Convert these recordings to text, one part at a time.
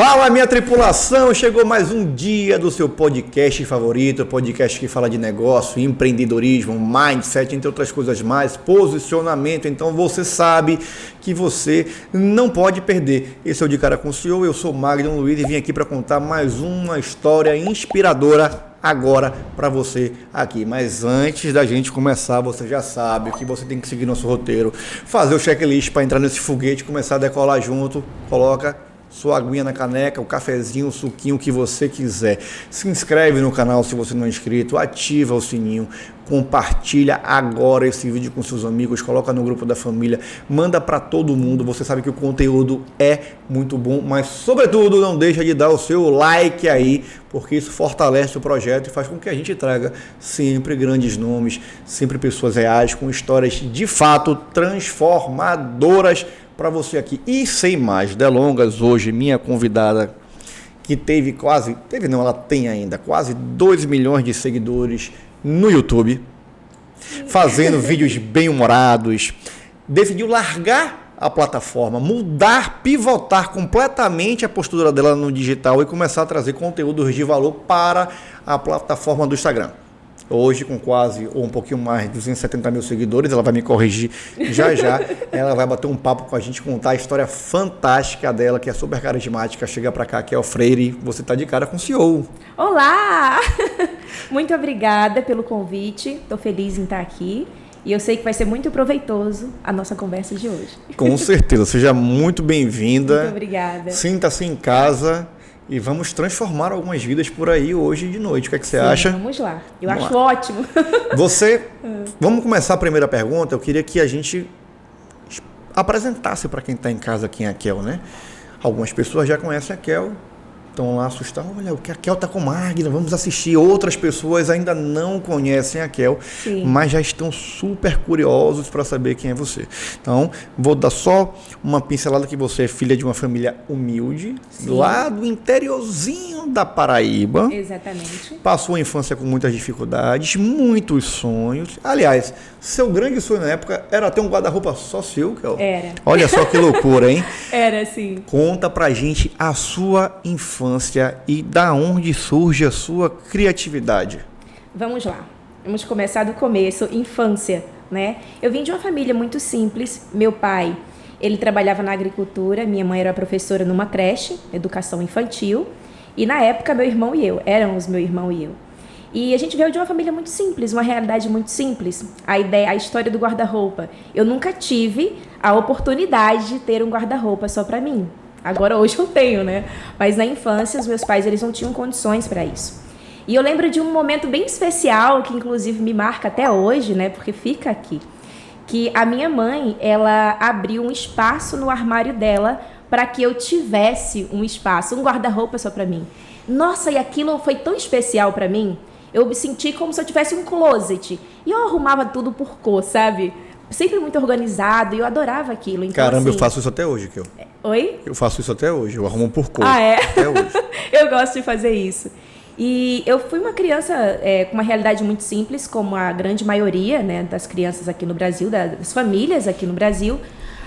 Fala, minha tripulação! Chegou mais um dia do seu podcast favorito, podcast que fala de negócio, empreendedorismo, mindset, entre outras coisas mais, posicionamento. Então você sabe que você não pode perder. Esse é o De Cara com o CEO, eu sou Magno Luiz e vim aqui para contar mais uma história inspiradora agora para você aqui. Mas antes da gente começar, você já sabe que você tem que seguir nosso roteiro, fazer o checklist para entrar nesse foguete, começar a decolar junto. Coloca sua aguinha na caneca, o cafezinho, o suquinho, o que você quiser. Se inscreve no canal se você não é inscrito, ativa o sininho, compartilha agora esse vídeo com seus amigos, coloca no grupo da família, manda para todo mundo. Você sabe que o conteúdo é muito bom, mas sobretudo não deixa de dar o seu like aí, porque isso fortalece o projeto e faz com que a gente traga sempre grandes nomes, sempre pessoas reais, com histórias de fato transformadoras para você aqui. E sem mais delongas, hoje minha convidada, que ela tem ainda quase 2 milhões de seguidores no YouTube, fazendo vídeos bem-humorados, decidiu largar a plataforma, mudar, pivotar completamente a postura dela no digital e começar a trazer conteúdos de valor para a plataforma do Instagram. Hoje, com quase, ou um pouquinho mais, 270 mil seguidores, ela vai me corrigir já. Ela vai bater um papo com a gente, contar a história fantástica dela, que é super carismática. Chega pra cá, que é o Freire. Você tá de cara com o CEO. Olá! Muito obrigada pelo convite. Estou feliz em estar aqui. E eu sei que vai ser muito proveitoso a nossa conversa de hoje. Com certeza. Seja muito bem-vinda. Muito obrigada. Sinta-se em casa. E vamos transformar algumas vidas por aí hoje de noite. O que é que você acha? Vamos lá. Acho ótimo. Vamos começar a primeira pergunta. Eu queria que a gente apresentasse para quem está em casa quem é a Kel, né? Algumas pessoas já conhecem a Kel, estão lá assustadas. Olha, o que a Kel está com Magno, vamos assistir. Outras pessoas ainda não conhecem a Kel, mas já estão super curiosos para saber quem é você. Então, vou dar só uma pincelada que você é filha de uma família humilde, lá do interiorzinho da Paraíba. Exatamente. Passou a infância com muitas dificuldades, muitos sonhos. Aliás, seu grande sonho na época era ter um guarda-roupa só seu, Kel? Era. Olha só que loucura, hein? Era, sim. Conta pra gente a sua infância e da onde surge a sua criatividade. Vamos lá. Vamos começar do começo, infância, né? Eu vim de uma família muito simples. Meu pai, ele trabalhava na agricultura, minha mãe era professora numa creche, educação infantil, e na época éramos meu irmão e eu. E a gente veio de uma família muito simples, uma realidade muito simples. A história do guarda-roupa. Eu nunca tive a oportunidade de ter um guarda-roupa só para mim. Agora, hoje eu tenho, né? Mas na infância, os meus pais, eles não tinham condições para isso. E eu lembro de um momento bem especial, que inclusive me marca até hoje, né? Porque fica aqui. Que a minha mãe, ela abriu um espaço no armário dela para que eu tivesse um espaço, um guarda-roupa só para mim. Nossa, e aquilo foi tão especial para mim. Eu me senti como se eu tivesse um closet. E eu arrumava tudo por cor, sabe? Sempre muito organizado, e eu adorava aquilo. Então, caramba, assim, eu faço isso até hoje, Kel. Oi? Eu faço isso até hoje, eu arrumo por cor. Ah, é? Até hoje. Eu gosto de fazer isso. E eu fui uma criança com uma realidade muito simples, como a grande maioria, né, das crianças aqui no Brasil, das famílias aqui no Brasil.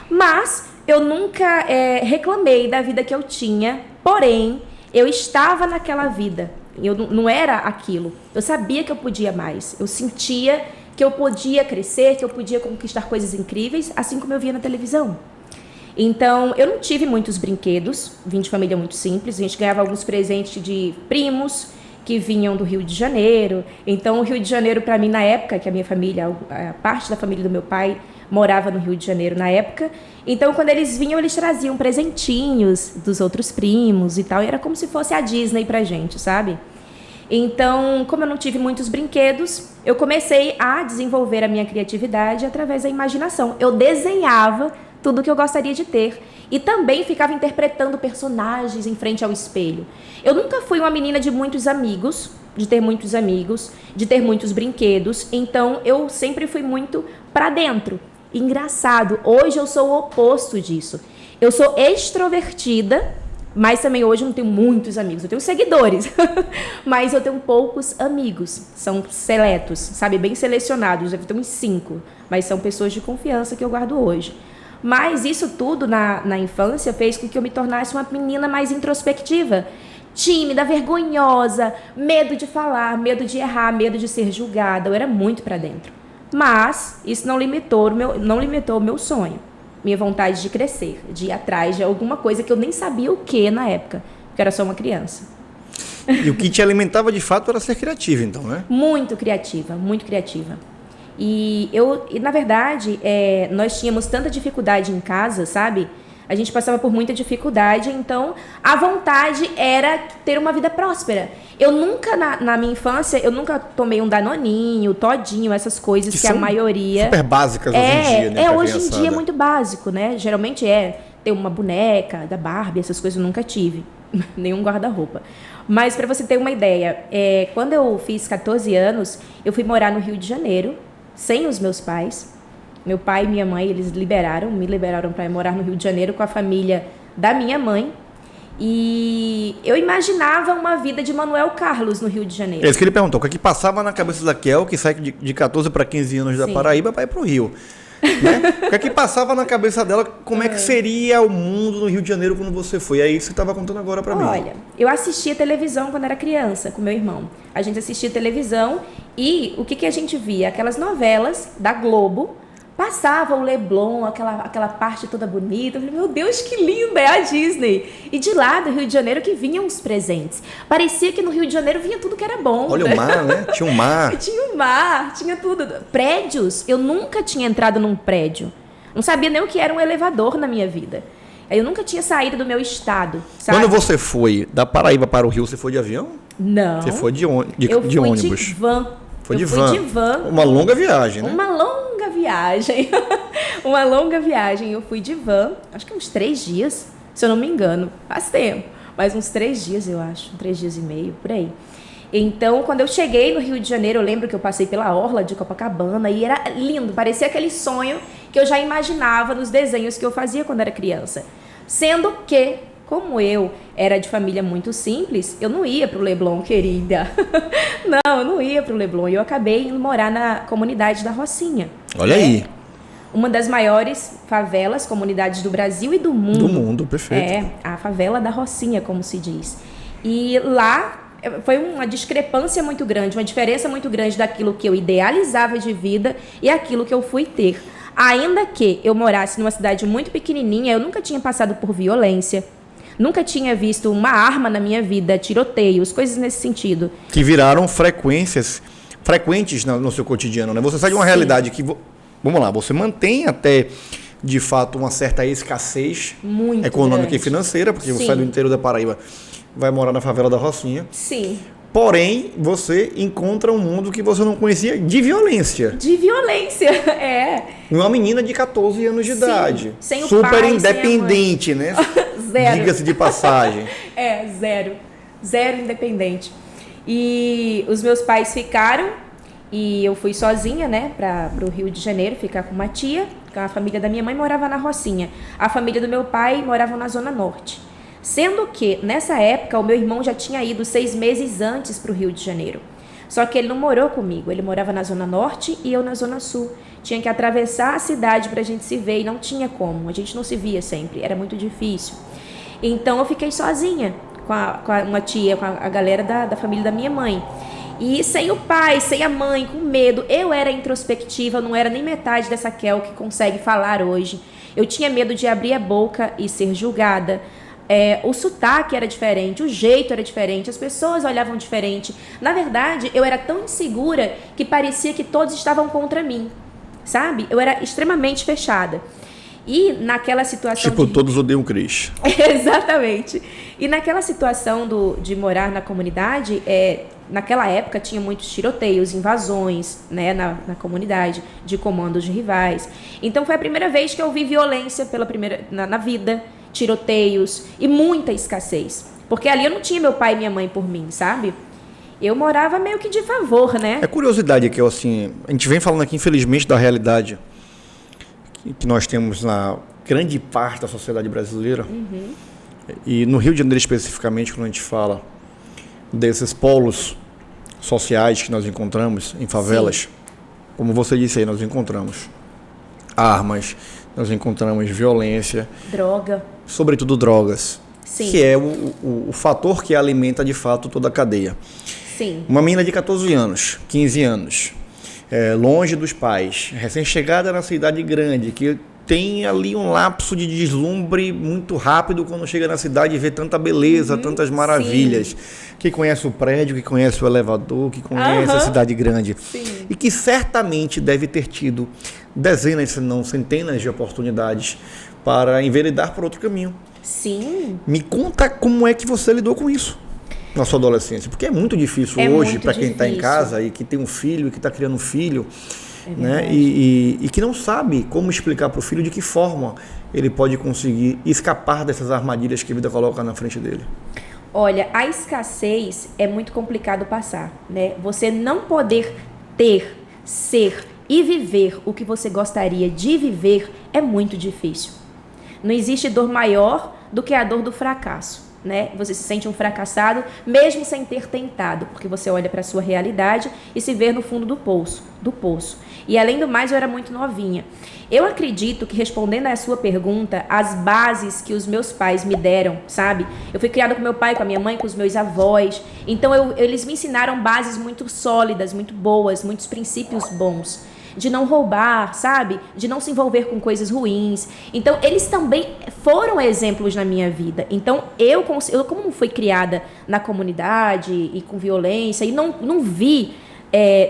Mas eu nunca reclamei da vida que eu tinha, porém, eu estava naquela vida. Eu não era aquilo. Eu sabia que eu podia mais. Eu sentia que eu podia crescer, que eu podia conquistar coisas incríveis, assim como eu via na televisão. Então, eu não tive muitos brinquedos, vim de família muito simples. A gente ganhava alguns presentes de primos que vinham do Rio de Janeiro. Então, o Rio de Janeiro, para mim, na época, que a minha família, a parte da família do meu pai, morava no Rio de Janeiro na época. Então, quando eles vinham, eles traziam presentinhos dos outros primos e tal. E era como se fosse a Disney pra gente, sabe? Então, como eu não tive muitos brinquedos, eu comecei a desenvolver a minha criatividade através da imaginação. Eu desenhava tudo que eu gostaria de ter. E também ficava interpretando personagens em frente ao espelho. Eu nunca fui uma menina de muitos amigos, de ter muitos brinquedos. Então, eu sempre fui muito pra dentro. Engraçado, hoje eu sou o oposto disso. Eu sou extrovertida, mas também hoje eu não tenho muitos amigos. Eu tenho seguidores, mas eu tenho poucos amigos. São seletos, sabe? Bem selecionados. Eu tenho uns 5, mas são pessoas de confiança que eu guardo hoje. Mas isso tudo na infância fez com que eu me tornasse uma menina mais introspectiva. Tímida, vergonhosa, medo de falar, medo de errar, medo de ser julgada. Eu era muito pra dentro. Mas isso não limitou o meu sonho. Minha vontade de crescer, de ir atrás de alguma coisa que eu nem sabia o que na época, porque eu era só uma criança. E o que te alimentava de fato era ser criativa, então, né? Muito criativa, muito criativa. E na verdade, nós tínhamos tanta dificuldade em casa, sabe? A gente passava por muita dificuldade, então a vontade era ter uma vida próspera. Eu nunca, na minha infância, eu nunca tomei um Danoninho, Todinho, essas coisas que a maioria... super básicas hoje em dia, né? Hoje em dia é muito básico, né? Geralmente ter uma boneca da Barbie, essas coisas eu nunca tive. Nenhum guarda-roupa. Mas para você ter uma ideia, quando eu fiz 14 anos, eu fui morar no Rio de Janeiro, sem os meus pais. Meu pai e minha mãe, eles me liberaram para morar no Rio de Janeiro com a família da minha mãe. E eu imaginava uma vida de Manuel Carlos no Rio de Janeiro. É isso que ele perguntou, o que passava na cabeça da Kel, que sai de 14 para 15 anos da Paraíba para ir para o Rio? Né? O que passava na cabeça dela, como é que seria o mundo no Rio de Janeiro quando você foi? É isso que você estava contando agora para mim. Olha, eu assistia televisão quando era criança, com meu irmão. A gente assistia televisão e o que a gente via? Aquelas novelas da Globo. Passava o Leblon, aquela parte toda bonita. Eu falei, meu Deus, que linda, é a Disney. E de lá do Rio de Janeiro que vinham os presentes. Parecia que no Rio de Janeiro vinha tudo que era bom. Olha o mar, né? Tinha um mar. Tinha um mar, tinha tudo. Prédios, eu nunca tinha entrado num prédio. Não sabia nem o que era um elevador na minha vida. Eu nunca tinha saído do meu estado, sabe? Quando você foi da Paraíba para o Rio, você foi de avião? Não. Você foi de ônibus? Eu fui de van. Foi de van. Uma longa viagem, né? Uma longa viagem. Uma longa viagem. Eu fui de van, acho que uns 3 dias, se eu não me engano. Faz tempo. Mas uns 3 dias, eu acho. 3 dias e meio, por aí. Então, quando eu cheguei no Rio de Janeiro, eu lembro que eu passei pela orla de Copacabana e era lindo. Parecia aquele sonho que eu já imaginava nos desenhos que eu fazia quando era criança. Sendo que, como eu era de família muito simples, eu não ia pro Leblon, querida. Não, eu não ia pro Leblon. Eu acabei indo morar na comunidade da Rocinha. Olha aí. Uma das maiores favelas, comunidades do Brasil e do mundo. Do mundo, perfeito. A favela da Rocinha, como se diz. E lá foi uma discrepância muito grande, uma diferença muito grande daquilo que eu idealizava de vida e aquilo que eu fui ter. Ainda que eu morasse numa cidade muito pequenininha, eu nunca tinha passado por violência. Nunca tinha visto uma arma na minha vida, tiroteios, coisas nesse sentido. Que viraram frequentes no seu cotidiano, né? Você sai de uma realidade que, vamos lá, você mantém até, de fato, uma certa escassez muito econômica grande. E financeira, porque você sai do interior da Paraíba, vai morar na favela da Rocinha. Sim. Porém, você encontra um mundo que você não conhecia de violência. De violência, Uma menina de 14 anos de idade. Sem o super pai, independente, né? Zero. Diga-se de passagem. Zero. Zero independente. E os meus pais ficaram e eu fui sozinha, né, pro Rio de Janeiro, ficar com uma tia. A família da minha mãe morava na Rocinha. A família do meu pai morava na Zona Norte. Sendo que, nessa época, o meu irmão já tinha ido 6 meses antes para o Rio de Janeiro. Só que ele não morou comigo, ele morava na Zona Norte e eu na Zona Sul. Tinha que atravessar a cidade para a gente se ver e não tinha como, a gente não se via sempre, era muito difícil. Então eu fiquei sozinha com uma tia, com a galera da família da minha mãe. E sem o pai, sem a mãe, com medo. Eu era introspectiva, não era nem metade dessa Kel que consegue falar hoje. Eu tinha medo de abrir a boca e ser julgada. O sotaque era diferente, o jeito era diferente, as pessoas olhavam diferente. Na verdade, eu era tão insegura que parecia que todos estavam contra mim, sabe? Eu era extremamente fechada. E naquela situação... todos odeiam o Cris. Exatamente. E naquela situação de morar na comunidade, naquela época tinha muitos tiroteios, invasões, né, na comunidade, de comandos de rivais. Então foi a primeira vez que eu vi violência na vida, tiroteios e muita escassez. Porque ali eu não tinha meu pai e minha mãe por mim, sabe? Eu morava meio que de favor, né? É curiosidade que assim, a gente vem falando aqui, infelizmente, da realidade que nós temos na grande parte da sociedade brasileira. Uhum. E no Rio de Janeiro especificamente, quando a gente fala desses polos sociais que nós encontramos em favelas, sim, como você disse aí, nós encontramos armas, nós encontramos violência. Droga. Sobretudo drogas. Sim. Que é o fator que alimenta de fato toda a cadeia. Sim. Uma menina de 14 anos, 15 anos, longe dos pais, recém-chegada na cidade grande, que tem ali um lapso de deslumbre muito rápido quando chega na cidade e vê tanta beleza, tantas maravilhas. Sim. Que conhece o prédio, que conhece o elevador, que conhece a cidade grande. Sim. E que certamente deve ter tido dezenas, se não centenas de oportunidades para enveredar por outro caminho. Sim. Me conta como é que você lidou com isso na sua adolescência, porque é muito difícil hoje para quem está em casa e que tem um filho e que está criando um filho, né? E que não sabe como explicar para o filho de que forma ele pode conseguir escapar dessas armadilhas que a vida coloca na frente dele. Olha, a escassez é muito complicado passar, né? Você não poder ter, ser e viver o que você gostaria de viver é muito difícil. Não existe dor maior do que a dor do fracasso, né? Você se sente um fracassado mesmo sem ter tentado, porque você olha para a sua realidade e se vê no fundo do poço. E além do mais, eu era muito novinha. Eu acredito que, respondendo à sua pergunta, as bases que os meus pais me deram, sabe? Eu fui criada com meu pai, com a minha mãe, com os meus avós. Então, eles me ensinaram bases muito sólidas, muito boas, muitos princípios bons. De não roubar, sabe? De não se envolver com coisas ruins. Então, eles também foram exemplos na minha vida. Então, eu como fui criada na comunidade e com violência, e não vi,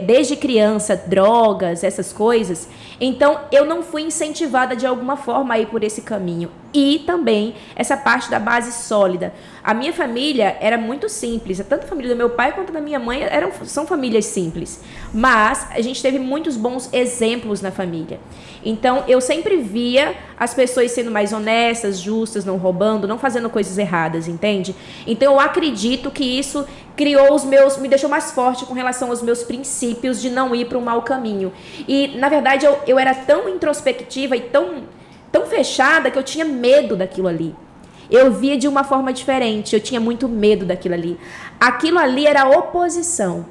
desde criança, drogas, essas coisas, então, eu não fui incentivada de alguma forma a ir por esse caminho. E também essa parte da base sólida. A minha família era muito simples, tanto a família do meu pai quanto da minha mãe são famílias simples. Mas a gente teve muitos bons exemplos na família. Então, eu sempre via as pessoas sendo mais honestas, justas, não roubando, não fazendo coisas erradas, entende? Então, eu acredito que isso me deixou mais forte com relação aos meus princípios de não ir para um mau caminho. E, na verdade, eu era tão introspectiva e tão fechada que eu tinha medo daquilo ali. Eu via de uma forma diferente, eu tinha muito medo daquilo ali. Aquilo ali era oposição.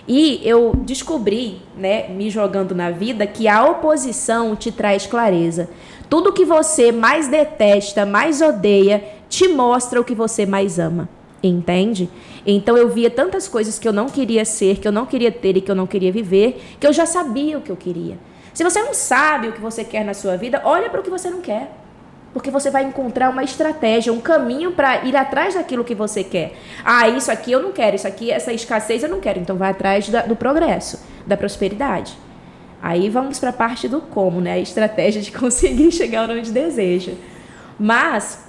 E eu descobri, né, me jogando na vida, que a oposição te traz clareza. Tudo que você mais detesta, mais odeia, te mostra o que você mais ama. Entende? Então eu via tantas coisas que eu não queria ser, que eu não queria ter e que eu não queria viver, que eu já sabia o que eu queria. Se você não sabe o que você quer na sua vida, olha para o que você não quer. Porque você vai encontrar uma estratégia, um caminho para ir atrás daquilo que você quer. Ah, isso aqui eu não quero, isso aqui, essa escassez eu não quero. Então vai atrás do progresso, da prosperidade. Aí vamos para a parte do como, né? A estratégia de conseguir chegar onde deseja. Mas,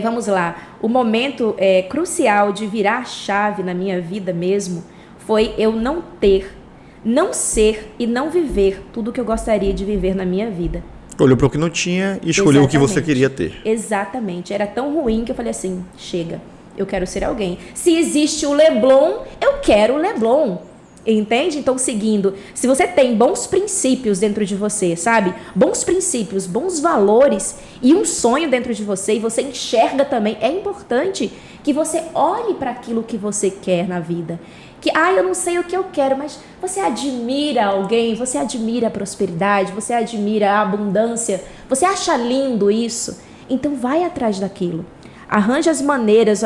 vamos lá. O momento crucial de virar a chave na minha vida mesmo foi eu não ter, não ser e não viver tudo que eu gostaria de viver na minha vida. Olhou para o que não tinha e escolheu o que você queria ter. Exatamente. Era tão ruim que eu falei assim, chega, eu quero ser alguém. Se existe o Leblon, eu quero o Leblon. Entende? Então, seguindo, se você tem bons princípios dentro de você, sabe? Bons princípios, bons valores e um sonho dentro de você e você enxerga também, é importante que você olhe para aquilo que você quer na vida. Que, eu não sei o que eu quero, mas você admira alguém, você admira a prosperidade, você admira a abundância, você acha lindo isso, então vai atrás daquilo. Arranja as maneiras,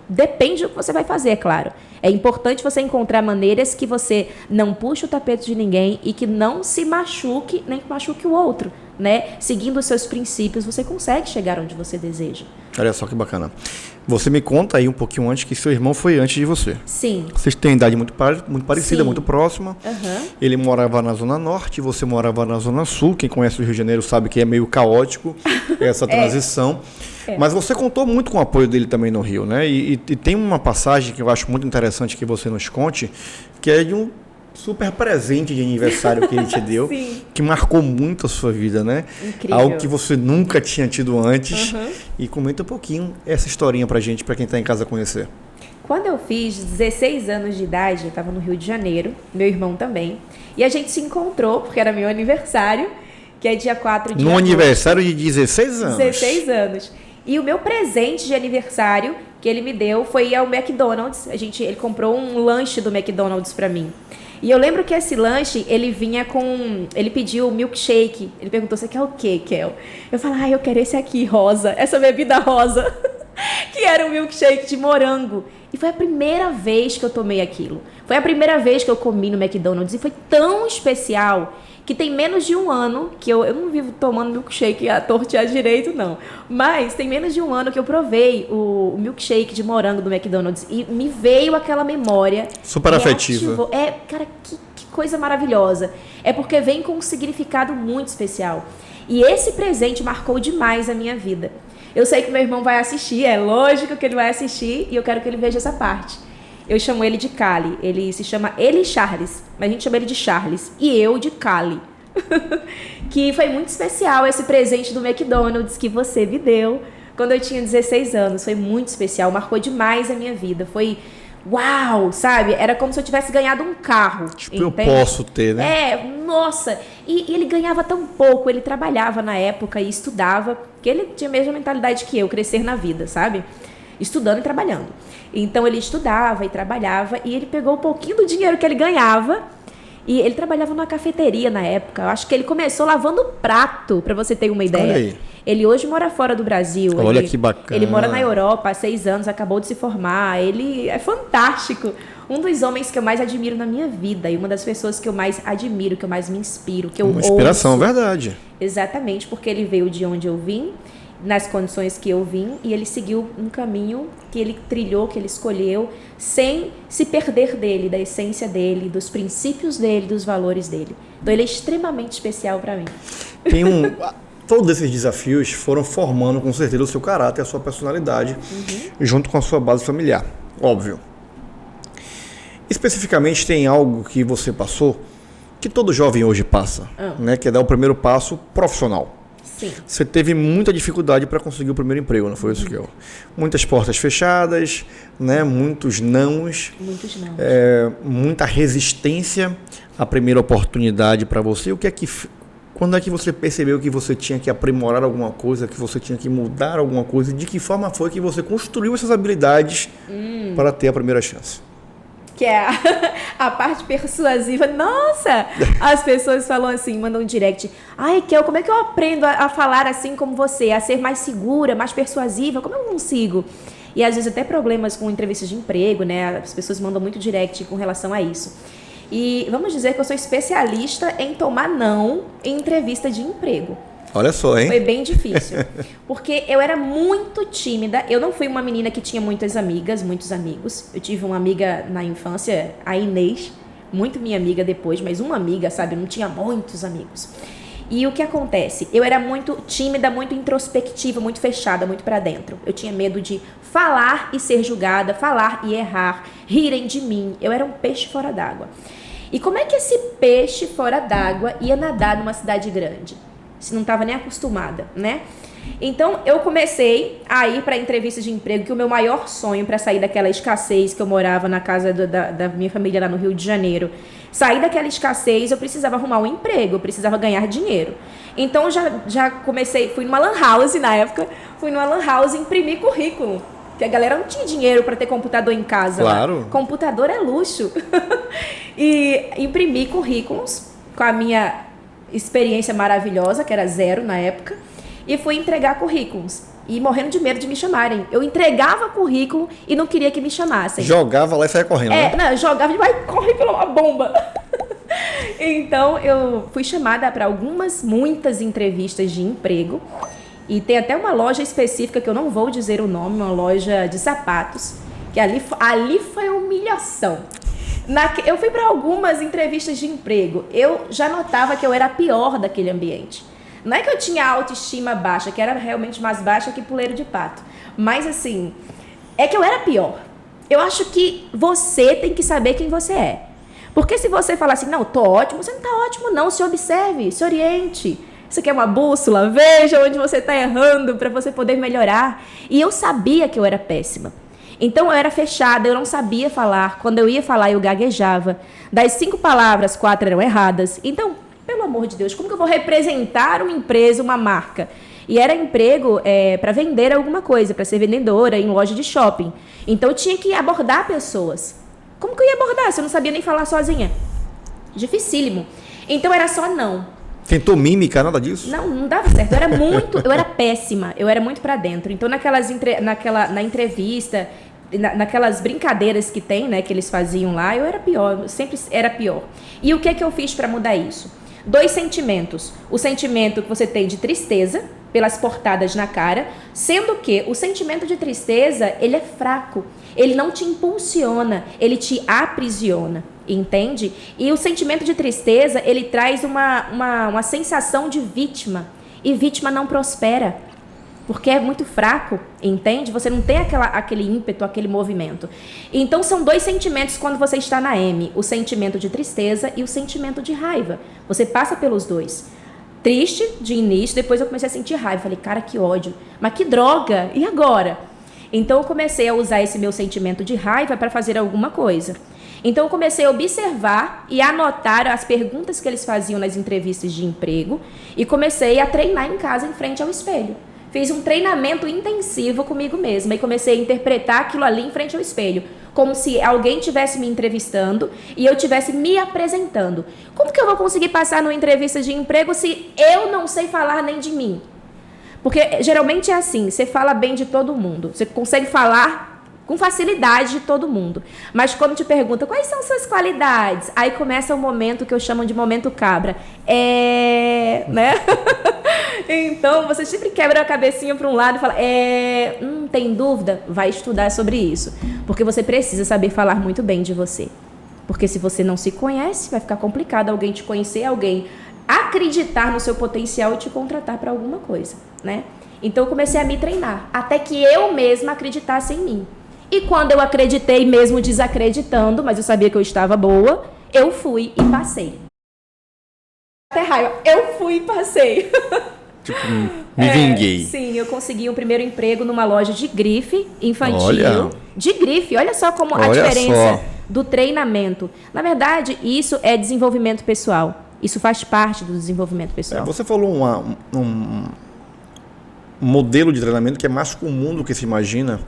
depende do que você vai fazer, é claro. É importante você encontrar maneiras que você não puxe o tapete de ninguém e que não se machuque, nem que machuque o outro, né? Seguindo os seus princípios, você consegue chegar onde você deseja. Olha só que bacana. Você me conta aí um pouquinho antes que seu irmão foi antes de você. Sim. Vocês têm idade muito parecida, sim, muito próxima. Uhum. Ele morava na Zona Norte, você morava na Zona Sul. Quem conhece o Rio de Janeiro sabe que é meio caótico essa transição. Mas você contou muito com o apoio dele também no Rio, né? E tem uma passagem que eu acho muito interessante que você nos conte, que é de um super presente de aniversário que ele te deu, que marcou muito a sua vida, né? Incrível. Algo que você nunca tinha tido antes. Uhum. E comenta um pouquinho essa historinha pra gente, pra quem tá em casa conhecer. Quando eu fiz 16 anos de idade, eu estava no Rio de Janeiro, meu irmão também, e a gente se encontrou, porque era meu aniversário, que é dia 4 de agosto. No aniversário de 16 anos? 16 anos. E o meu presente de aniversário que ele me deu foi ao McDonald's. Ele comprou um lanche do McDonald's para mim. E eu lembro que esse lanche, ele vinha com... Ele pediu milkshake. Ele perguntou, você quer o quê, Kel? Eu falei, eu quero esse aqui, rosa. Essa bebida rosa. Que era um milkshake de morango. E foi a primeira vez que eu tomei aquilo. Foi a primeira vez que eu comi no McDonald's. E foi tão especial que tem menos de um ano que eu não vivo tomando milkshake à torta e à direito, não. Mas tem menos de um ano que eu provei o milkshake de morango do McDonald's. E me veio aquela memória. Super afetiva. Cara, que coisa maravilhosa. É porque vem com um significado muito especial. E esse presente marcou demais a minha vida. Eu sei que meu irmão vai assistir, é lógico que ele vai assistir, e eu quero que ele veja essa parte. Eu chamo ele de Cali, ele se chama Charles, mas a gente chama ele de Charles, e eu de Cali. Que foi muito especial esse presente do McDonald's que você me deu quando eu tinha 16 anos. Foi muito especial, marcou demais a minha vida. Foi uau, sabe? Era como se eu tivesse ganhado um carro. Tipo, entende? Eu posso ter, né? Nossa. E ele ganhava tão pouco, ele trabalhava na época e estudava, porque ele tinha a mesma mentalidade que eu, crescer na vida, sabe? Estudando e trabalhando. Então ele estudava e trabalhava e ele pegou um pouquinho do dinheiro que ele ganhava e ele trabalhava numa cafeteria na época. Eu acho que ele começou lavando prato, pra você ter uma ideia. Olha aí. Ele hoje mora fora do Brasil. Olha que bacana. Ele mora na Europa há 6 anos, acabou de se formar. Ele é fantástico. Um dos homens que eu mais admiro na minha vida e uma das pessoas que eu mais admiro, que eu mais me inspiro, que eu ouço. Uma inspiração, verdade. Exatamente, porque ele veio de onde eu vim, nas condições que eu vim, e ele seguiu um caminho que ele trilhou, que ele escolheu, sem se perder dele, da essência dele, dos princípios dele, dos valores dele. Então ele é extremamente especial para mim. Todos esses desafios foram formando com certeza o seu caráter, a sua personalidade, junto com a sua base familiar, óbvio. Especificamente tem algo que você passou, que todo jovem hoje passa, né? Que é dar o primeiro passo profissional. Sim. Você teve muita dificuldade para conseguir o primeiro emprego, não foi isso que eu? Muitas portas fechadas, né? Muitos nãos. Muitos nãos. Muita resistência à primeira oportunidade para você. Quando é que você percebeu que você tinha que aprimorar alguma coisa, que você tinha que mudar alguma coisa? De que forma foi que você construiu essas habilidades para ter a primeira chance? Que é a parte persuasiva. Nossa! As pessoas falam assim, mandam um direct. Ai, Kel, como é que eu aprendo a falar assim como você? A ser mais segura, mais persuasiva? Como eu consigo? E às vezes até problemas com entrevistas de emprego, né? As pessoas mandam muito direct com relação a isso. E vamos dizer que eu sou especialista em tomar não em entrevista de emprego. Olha só, hein? Foi bem difícil, porque eu era muito tímida. Eu não fui uma menina que tinha muitas amigas, muitos amigos. Eu tive uma amiga na infância, a Inês, muito minha amiga depois, mas uma amiga, sabe? Eu não tinha muitos amigos. E o que acontece? Eu era muito tímida, muito introspectiva, muito fechada, muito pra dentro. Eu tinha medo de falar e ser julgada, falar e errar, rirem de mim. Eu era um peixe fora d'água. E como é que esse peixe fora d'água ia nadar numa cidade grande? Se não estava nem acostumada, né? Então, eu comecei a ir para entrevistas de emprego, que o meu maior sonho para sair daquela escassez que eu morava na casa da minha família lá no Rio de Janeiro. Sair daquela escassez, eu precisava arrumar um emprego, eu precisava ganhar dinheiro. Então, já comecei, fui numa lan house na época, imprimir currículo. Porque a galera não tinha dinheiro para ter computador em casa. Claro. Lá. Computador é luxo. E imprimi currículos com a minha experiência maravilhosa, que era 0 na época, e fui entregar currículos. E morrendo de medo de me chamarem. Eu entregava currículo e não queria que me chamassem. Jogava lá e saia correndo, né? Não, eu jogava e vai, corre pela uma bomba. Então, eu fui chamada para muitas entrevistas de emprego. E tem até uma loja específica, que eu não vou dizer o nome, uma loja de sapatos, que ali foi humilhação. Eu fui para algumas entrevistas de emprego. Eu já notava que eu era a pior daquele ambiente. Não é que eu tinha autoestima baixa, que era realmente mais baixa que puleiro de pato. Mas assim, é que eu era pior. Eu acho que você tem que saber quem você é. Porque se você falar assim, não, tô ótimo, você não tá ótimo não, se observe, se oriente. Isso aqui é uma bússola, veja onde você tá errando para você poder melhorar. E eu sabia que eu era péssima. Então eu era fechada, eu não sabia falar. Quando eu ia falar, eu gaguejava. Das 5 palavras, 4 eram erradas. Então, pelo amor de Deus, como que eu vou representar uma empresa, uma marca? E era emprego para vender alguma coisa, para ser vendedora em loja de shopping. Então eu tinha que abordar pessoas. Como que eu ia abordar se eu não sabia nem falar sozinha? Dificílimo. Então era só não. Tentou mímica, nada disso? Não dava certo. Eu era péssima. Eu era muito pra dentro. Então na entrevista, naquelas brincadeiras que tem, né, que eles faziam lá, eu era pior. Eu sempre era pior. E o que é que eu fiz pra mudar isso? 2 sentimentos. O sentimento que você tem de tristeza, pelas portadas na cara, sendo que o sentimento de tristeza, ele é fraco. Ele não te impulsiona, ele te aprisiona, entende? E o sentimento de tristeza, ele traz uma sensação de vítima. E vítima não prospera, porque é muito fraco, entende? Você não tem aquele ímpeto, aquele movimento. Então, são 2 sentimentos quando você está na M. O sentimento de tristeza e o sentimento de raiva. Você passa pelos 2. Triste de início, depois eu comecei a sentir raiva. Falei, cara, que ódio. Mas que droga! E agora? Então, eu comecei a usar esse meu sentimento de raiva para fazer alguma coisa. Então, eu comecei a observar e anotar as perguntas que eles faziam nas entrevistas de emprego e comecei a treinar em casa em frente ao espelho. Fiz um treinamento intensivo comigo mesma e comecei a interpretar aquilo ali em frente ao espelho, como se alguém estivesse me entrevistando e eu estivesse me apresentando. Como que eu vou conseguir passar numa entrevista de emprego se eu não sei falar nem de mim? Porque geralmente é assim, você fala bem de todo mundo, você consegue falar com facilidade de todo mundo. Mas quando te pergunta quais são suas qualidades, aí começa o momento que eu chamo de momento cabra. Né? Então, você sempre quebra a cabecinha para um lado e fala, tem dúvida? Vai estudar sobre isso. Porque você precisa saber falar muito bem de você. Porque se você não se conhece, vai ficar complicado alguém te conhecer, alguém acreditar no seu potencial e te contratar para alguma coisa, né? Então, eu comecei a me treinar, até que eu mesma acreditasse em mim. E quando eu acreditei, mesmo desacreditando, mas eu sabia que eu estava boa, eu fui e passei. Até raiva, eu fui e passei. Tipo, me vinguei. Sim, eu consegui um primeiro emprego numa loja de grife infantil. Olha. De grife, olha só como a diferença do treinamento. Na verdade, isso é desenvolvimento pessoal. Isso faz parte do desenvolvimento pessoal. Você falou um modelo de treinamento que é mais comum do que se imagina,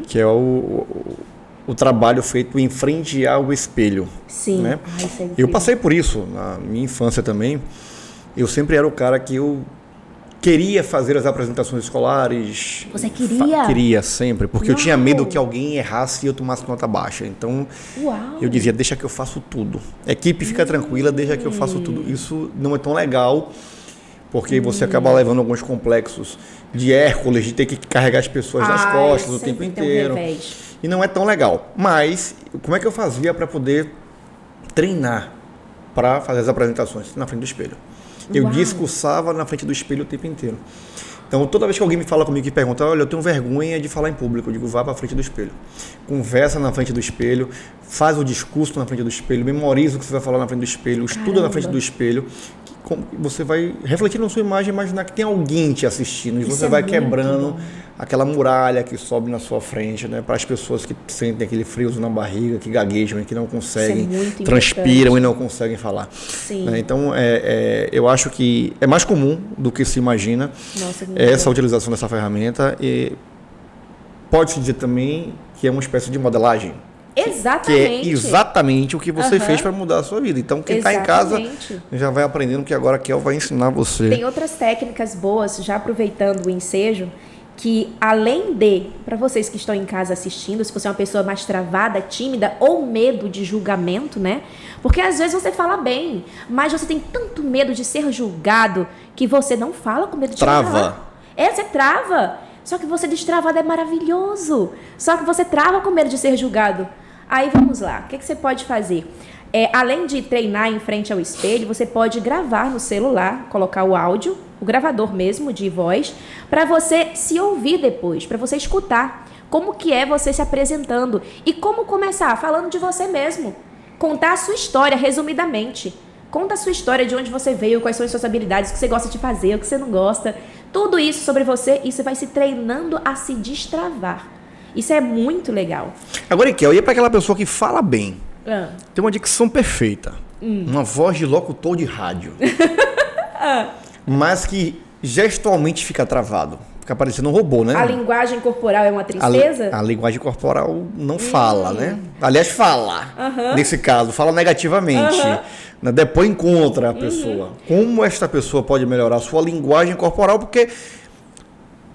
que é o trabalho feito em frente ao espelho. Sim. Né? Isso é eu passei por isso na minha infância também. Eu sempre era o cara que eu queria fazer as apresentações escolares. Você queria? Queria sempre, porque Uau. eu tinha medo que alguém errasse e eu tomasse nota baixa. Então, Uau. eu dizia, deixa que eu faço tudo. A equipe fica tranquila, deixa que eu faço tudo. Isso não é tão legal, porque você acaba levando alguns complexos de Hércules, de ter que carregar as pessoas nas costas o tempo inteiro. E não é tão legal. Mas, como é que eu fazia para poder treinar para fazer as apresentações na frente do espelho? Eu discursava na frente do espelho o tempo inteiro. Então, toda vez que alguém me fala comigo e pergunta, olha, eu tenho vergonha de falar em público, eu digo, vá para frente do espelho. Conversa na frente do espelho, faz o discurso na frente do espelho, memoriza o que você vai falar na frente do espelho, estuda na frente do espelho. Você vai refletir na sua imagem, imaginar que tem alguém te assistindo, e você vai quebrando aquela muralha que sobe na sua frente, né? Para as pessoas que sentem aquele friozo na barriga, que gaguejam e que não conseguem, transpiram e não conseguem falar. Sim. Né? Então, eu acho que é mais comum do que se imagina. Nossa, essa utilização dessa ferramenta, e pode-se dizer também que é uma espécie de modelagem. Exatamente. Que é exatamente o que você fez para mudar a sua vida. Então, quem está em casa já vai aprendendo, que agora a Kel vai ensinar você. Tem outras técnicas boas, já aproveitando o ensejo, que além de, para vocês que estão em casa assistindo, se você é uma pessoa mais travada, tímida ou medo de julgamento, né? Porque às vezes você fala bem, mas você tem tanto medo de ser julgado que você não fala com medo de falar. Você trava. Só que você destravado é maravilhoso. Só que você trava com medo de ser julgado. Aí vamos lá, o que você pode fazer? Além de treinar em frente ao espelho, você pode gravar no celular, colocar o áudio, o gravador mesmo de voz, para você se ouvir depois, para você escutar como que é você se apresentando e como começar falando de você mesmo. Contar a sua história, resumidamente. Conta a sua história, de onde você veio, quais são as suas habilidades, o que você gosta de fazer, o que você não gosta. Tudo isso sobre você, e você vai se treinando a se destravar. Isso é muito legal. Agora, Kel, e para aquela pessoa que fala bem, tem uma dicção perfeita, uma voz de locutor de rádio, mas que gestualmente fica travado. Fica parecendo um robô, né? A linguagem corporal é uma tristeza? A linguagem corporal não fala, né? Aliás, fala. Nesse caso, fala negativamente. Né? Depois encontra a pessoa. Como esta pessoa pode melhorar a sua linguagem corporal? Porque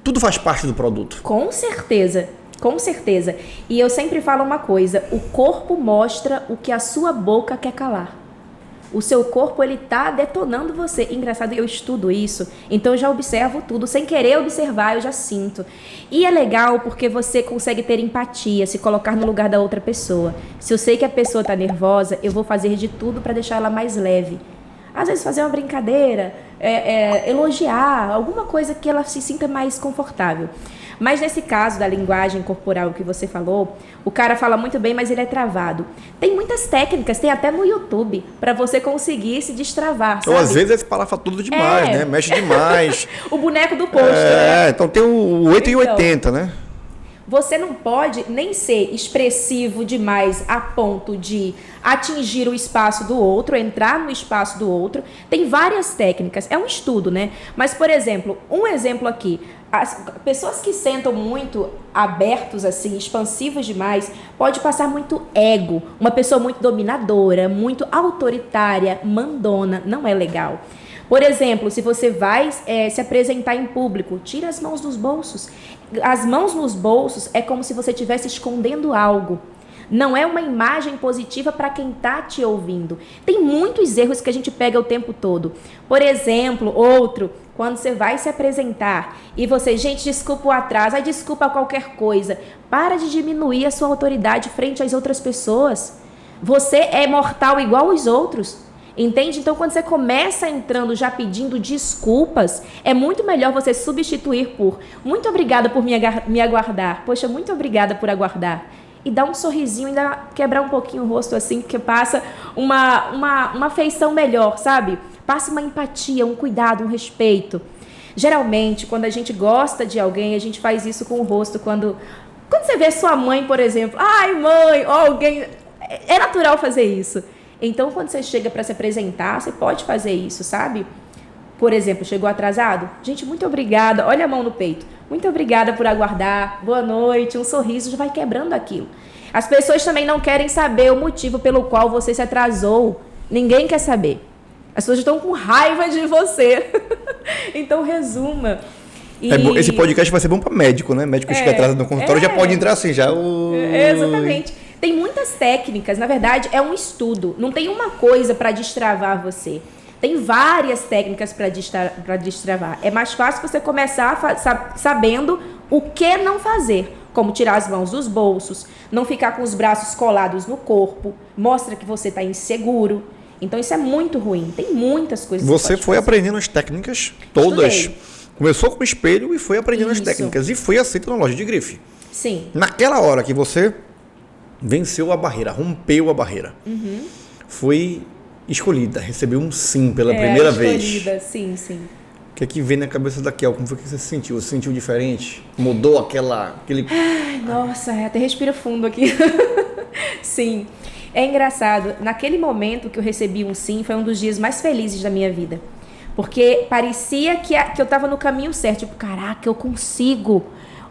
tudo faz parte do produto. Com certeza. Com certeza. E eu sempre falo uma coisa. O corpo mostra o que a sua boca quer calar. O seu corpo, ele tá detonando você. Engraçado, eu estudo isso, então eu já observo tudo. Sem querer observar, eu já sinto. E é legal porque você consegue ter empatia, se colocar no lugar da outra pessoa. Se eu sei que a pessoa tá nervosa, eu vou fazer de tudo para deixar ela mais leve. Às vezes fazer uma brincadeira, elogiar, alguma coisa que ela se sinta mais confortável. Mas nesse caso da linguagem corporal que você falou, o cara fala muito bem, mas ele é travado. Tem muitas técnicas, tem até no YouTube, para você conseguir se destravar, sabe? Ou às vezes é espalafa tudo demais, né? Mexe demais. O boneco do posto, né? Então tem o 8 e 80, né? Você não pode nem ser expressivo demais a ponto de atingir o espaço do outro, entrar no espaço do outro. Tem várias técnicas, é um estudo, né? Mas, por exemplo, um exemplo aqui, as pessoas que sentam muito abertos, assim, expansivos demais, pode passar muito ego. Uma pessoa muito dominadora, muito autoritária, mandona, não é legal. Por exemplo, se você vai se apresentar em público, tira as mãos dos bolsos. As mãos nos bolsos é como se você estivesse escondendo algo. Não é uma imagem positiva para quem está te ouvindo. Tem muitos erros que a gente pega o tempo todo. Por exemplo, outro, quando você vai se apresentar e você, gente, desculpa o atraso, desculpa qualquer coisa. Para de diminuir a sua autoridade frente às outras pessoas. Você é mortal igual os outros. Entende? Então, quando você começa entrando já pedindo desculpas, é muito melhor você substituir por muito obrigada por me aguardar. Poxa, muito obrigada por aguardar. E dar um sorrisinho, ainda quebrar um pouquinho o rosto assim, que passa uma afeição melhor, sabe? Passa uma empatia, um cuidado, um respeito. Geralmente, quando a gente gosta de alguém, a gente faz isso com o rosto. Quando você vê sua mãe, por exemplo, ai mãe, ou alguém... É natural fazer isso. Então, quando você chega para se apresentar, você pode fazer isso, sabe? Por exemplo, chegou atrasado? Gente, muito obrigada. Olha a mão no peito. Muito obrigada por aguardar. Boa noite. Um sorriso já vai quebrando aquilo. As pessoas também não querem saber o motivo pelo qual você se atrasou. Ninguém quer saber. As pessoas estão com raiva de você. Então, resuma. Esse podcast vai ser bom para médico, né? Médico chega atrasado no consultório já pode entrar assim, já. Exatamente. Tem muitas técnicas, na verdade é um estudo, não tem uma coisa para destravar você. Tem várias técnicas para destravar. É mais fácil você começar sabendo o que não fazer, como tirar as mãos dos bolsos, não ficar com os braços colados no corpo, mostra que você está inseguro. Então isso é muito ruim, tem muitas coisas. Você foi aprendendo as técnicas todas. Estudei. Começou com o espelho e foi aprendendo as técnicas e foi aceito na loja de grife. Sim. Naquela hora que você venceu a barreira, rompeu a barreira. Foi escolhida, recebeu um sim pela primeira vez. Escolhida, sim, sim. O que é que vem na cabeça da Kel? Como foi que você se sentiu? Você se sentiu diferente? Mudou aquele... Ai, nossa, até respiro fundo aqui. Sim. É engraçado. Naquele momento que eu recebi um sim, foi um dos dias mais felizes da minha vida. Porque parecia que eu estava no caminho certo. Tipo, caraca, eu consigo.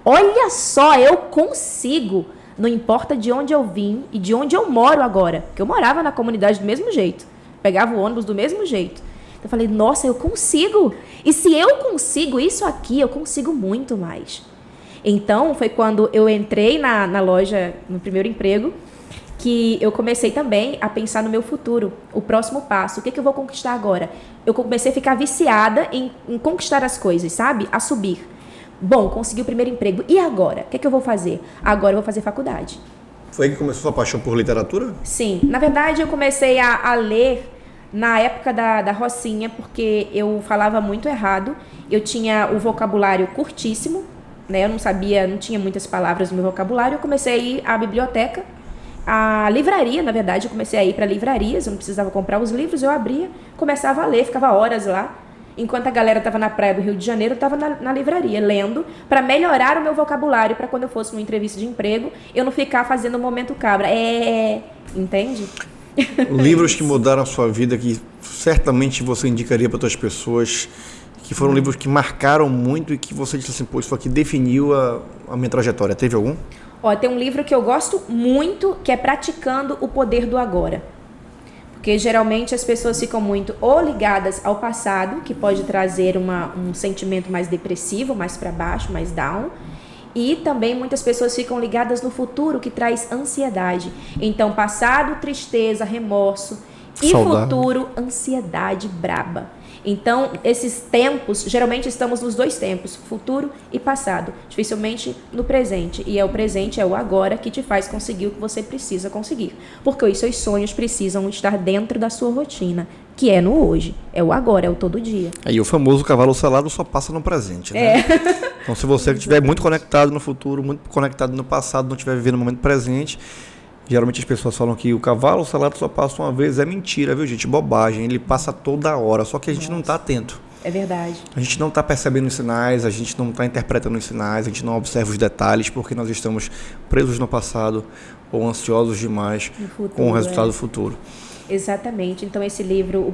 Olha só, eu consigo. Não importa de onde eu vim e de onde eu moro agora. Porque eu morava na comunidade do mesmo jeito. Pegava o ônibus do mesmo jeito. Então eu falei, nossa, eu consigo. E se eu consigo isso aqui, eu consigo muito mais. Então, foi quando eu entrei na loja, no primeiro emprego, que eu comecei também a pensar no meu futuro. O próximo passo. O que eu vou conquistar agora? Eu comecei a ficar viciada em conquistar as coisas, sabe? A subir. Bom, consegui o primeiro emprego. E agora? O que eu vou fazer? Agora eu vou fazer faculdade. Foi aí que começou a sua paixão por literatura? Sim. Na verdade, eu comecei a ler na época da Rocinha, porque eu falava muito errado. Eu tinha o vocabulário curtíssimo, né? Eu não tinha muitas palavras no meu vocabulário. Eu comecei a ir à biblioteca, à livraria, na verdade. Eu comecei a ir para livrarias, eu não precisava comprar os livros, eu abria, começava a ler, ficava horas lá. Enquanto a galera estava na praia do Rio de Janeiro, eu estava na livraria, lendo, para melhorar o meu vocabulário, para quando eu fosse numa entrevista de emprego, eu não ficar fazendo o momento cabra. Entende? Livros que mudaram a sua vida, que certamente você indicaria para outras pessoas, que foram livros que marcaram muito e que você disse assim, pô, isso aqui definiu a minha trajetória. Teve algum? Ó, tem um livro que eu gosto muito, que é Praticando o Poder do Agora. Porque geralmente as pessoas ficam muito ou ligadas ao passado, que pode trazer um sentimento mais depressivo, mais para baixo, mais down. E também muitas pessoas ficam ligadas no futuro, que traz ansiedade. Então, passado, tristeza, remorso. E saudade. Futuro, ansiedade braba. Então, esses tempos, geralmente estamos nos dois tempos, futuro e passado, dificilmente no presente. E o presente é o agora que te faz conseguir o que você precisa conseguir. Porque os seus sonhos precisam estar dentro da sua rotina, que é no hoje, é o agora, é o todo dia. Aí o famoso cavalo selado só passa no presente, né? Então, se você estiver muito conectado no futuro, muito conectado no passado, não estiver vivendo no momento presente, geralmente as pessoas falam que o cavalo selado só passa uma vez. É mentira, viu, gente? Bobagem. Ele passa toda hora, só que a gente não está atento. É verdade. A gente não está percebendo os sinais, a gente não está interpretando os sinais, a gente não observa os detalhes, porque nós estamos presos no passado ou ansiosos demais com o resultado futuro. Exatamente. Então esse livro,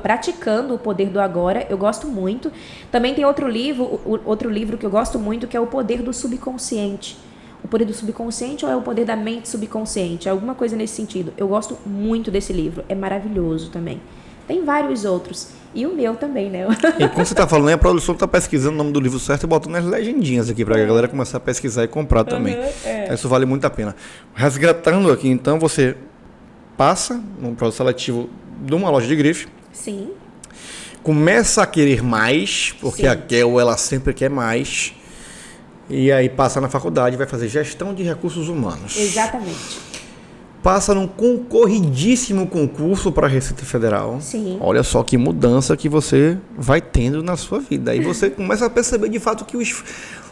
Praticando o Poder do Agora, eu gosto muito. Também tem outro livro que eu gosto muito, que é O Poder do Subconsciente. O poder do subconsciente ou é o poder da mente subconsciente? Alguma coisa nesse sentido. Eu gosto muito desse livro. É maravilhoso também. Tem vários outros. E o meu também, né? E quando você está falando, a produção está pesquisando o nome do livro certo e botando as legendinhas aqui para a galera começar a pesquisar e comprar também. Isso vale muito a pena. Resgatando aqui, então, você passa num processo seletivo de uma loja de grife. Sim. Começa a querer mais, porque a Kel, ela sempre quer mais. E aí passa na faculdade, vai fazer gestão de recursos humanos. Exatamente. Passa num concorridíssimo concurso para a Receita Federal. Sim. Olha só que mudança que você vai tendo na sua vida. Aí você começa a perceber de fato que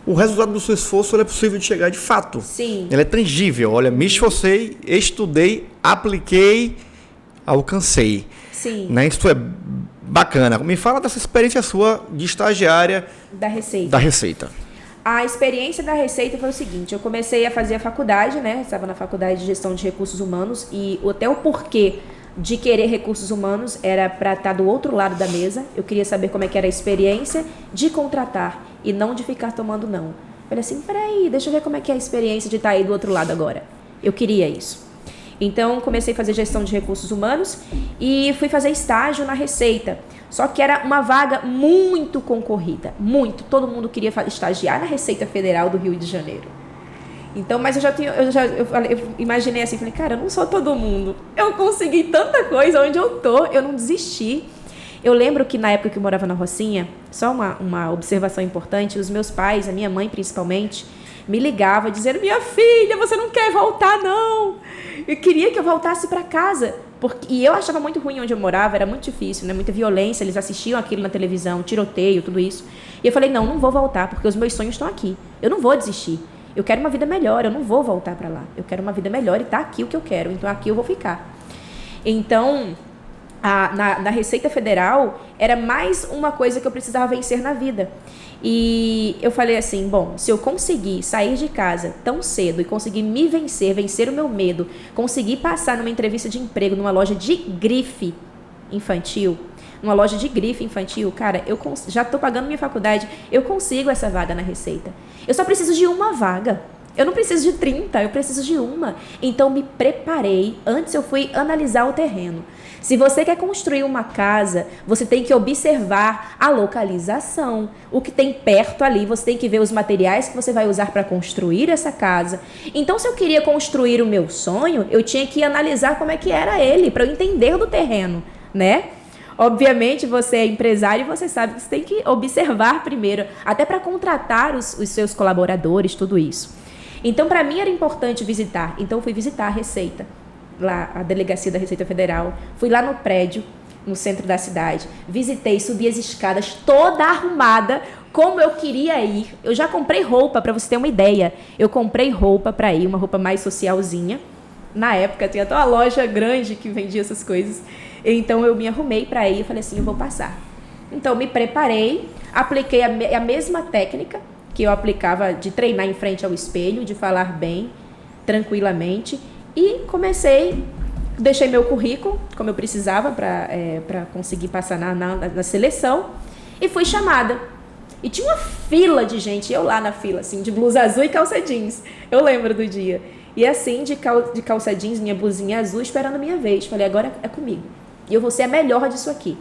o resultado do seu esforço é possível de chegar de fato. Sim. Ele é tangível. Olha, me esforcei, estudei, apliquei, alcancei. Sim. Né? Isso é bacana. Me fala dessa experiência sua de estagiária da Receita. A experiência da Receita foi o seguinte, eu comecei a fazer a faculdade, né? Estava na faculdade de gestão de recursos humanos e até o porquê de querer recursos humanos era para estar do outro lado da mesa. Eu queria saber como é que era a experiência de contratar e não de ficar tomando não. Falei assim, peraí, deixa eu ver como é que é a experiência de estar aí do outro lado agora. Eu queria isso. Então, comecei a fazer gestão de recursos humanos e fui fazer estágio na Receita. Só que era uma vaga muito concorrida, muito. Todo mundo queria estagiar na Receita Federal do Rio de Janeiro. Então, mas eu imaginei assim, falei, cara, eu não sou todo mundo. Eu consegui tanta coisa onde eu tô, eu não desisti. Eu lembro que na época que eu morava na Rocinha, só uma observação importante, os meus pais, a minha mãe principalmente, me ligava dizendo, minha filha, você não quer voltar não? Eu queria que eu voltasse para casa. E eu achava muito ruim onde eu morava, era muito difícil, né? Muita violência, eles assistiam aquilo na televisão, tiroteio, tudo isso. E eu falei, não vou voltar, porque os meus sonhos estão aqui. Eu não vou desistir. Eu quero uma vida melhor, eu não vou voltar para lá. Eu quero uma vida melhor e tá aqui o que eu quero, então aqui eu vou ficar. Então, na Receita Federal, era mais uma coisa que eu precisava vencer na vida. E eu falei assim, bom, se eu conseguir sair de casa tão cedo e conseguir me vencer o meu medo, conseguir passar numa entrevista de emprego numa loja de grife infantil, cara, eu já estou pagando minha faculdade, eu consigo essa vaga na Receita. Eu só preciso de uma vaga. Eu não preciso de 30, eu preciso de uma. Então, me preparei. Antes eu fui analisar o terreno. Se você quer construir uma casa, você tem que observar a localização, o que tem perto ali, você tem que ver os materiais que você vai usar para construir essa casa. Então, se eu queria construir o meu sonho, eu tinha que analisar como é que era ele, para eu entender do terreno, né? Obviamente, você é empresário e você sabe que você tem que observar primeiro, até para contratar os seus colaboradores, tudo isso. Então, para mim era importante visitar. Então, eu fui visitar a Receita, lá a delegacia da Receita Federal. Fui lá no prédio, no centro da cidade. Visitei, subi as escadas toda arrumada, como eu queria ir. Eu já comprei roupa, para você ter uma ideia. Eu comprei roupa para ir, uma roupa mais socialzinha. Na época, tinha até uma loja grande que vendia essas coisas. Então, eu me arrumei para ir e falei assim, eu vou passar. Então, me preparei, apliquei a mesma técnica que eu aplicava de treinar em frente ao espelho, de falar bem, tranquilamente. E deixei meu currículo, como eu precisava para conseguir passar na seleção. E fui chamada. E tinha uma fila de gente, eu lá na fila, assim, de blusa azul e calça jeans. Eu lembro do dia. E assim, de calça jeans, minha blusinha azul, esperando a minha vez. Falei, agora é comigo. E eu vou ser a melhor disso aqui.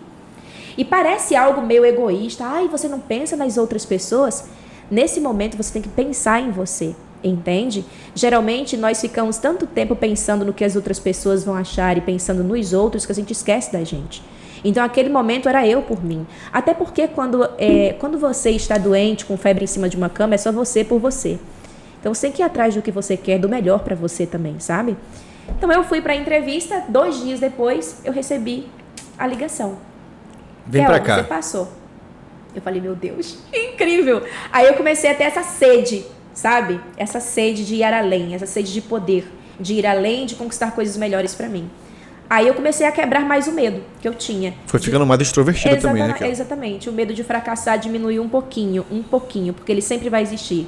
E parece algo meio egoísta. Ai, você não pensa nas outras pessoas? Nesse momento, você tem que pensar em você. Entende? Geralmente, nós ficamos tanto tempo pensando no que as outras pessoas vão achar e pensando nos outros que a gente esquece da gente. Então, aquele momento era eu por mim. Até porque quando você está doente, com febre em cima de uma cama, é só você por você. Então, você tem que ir atrás do que você quer, do melhor para você também, sabe? Então, eu fui para a entrevista, 2 dias depois, eu recebi a ligação. Vem para cá. Você passou. Eu falei, meu Deus, incrível. Aí eu comecei a ter essa sede, sabe? Essa sede de ir além, essa sede de poder, de ir além, de conquistar coisas melhores para mim. Aí eu comecei a quebrar mais o medo que eu tinha. Foi ficando mais extrovertida também, né? Exatamente. O medo de fracassar diminuiu um pouquinho, porque ele sempre vai existir.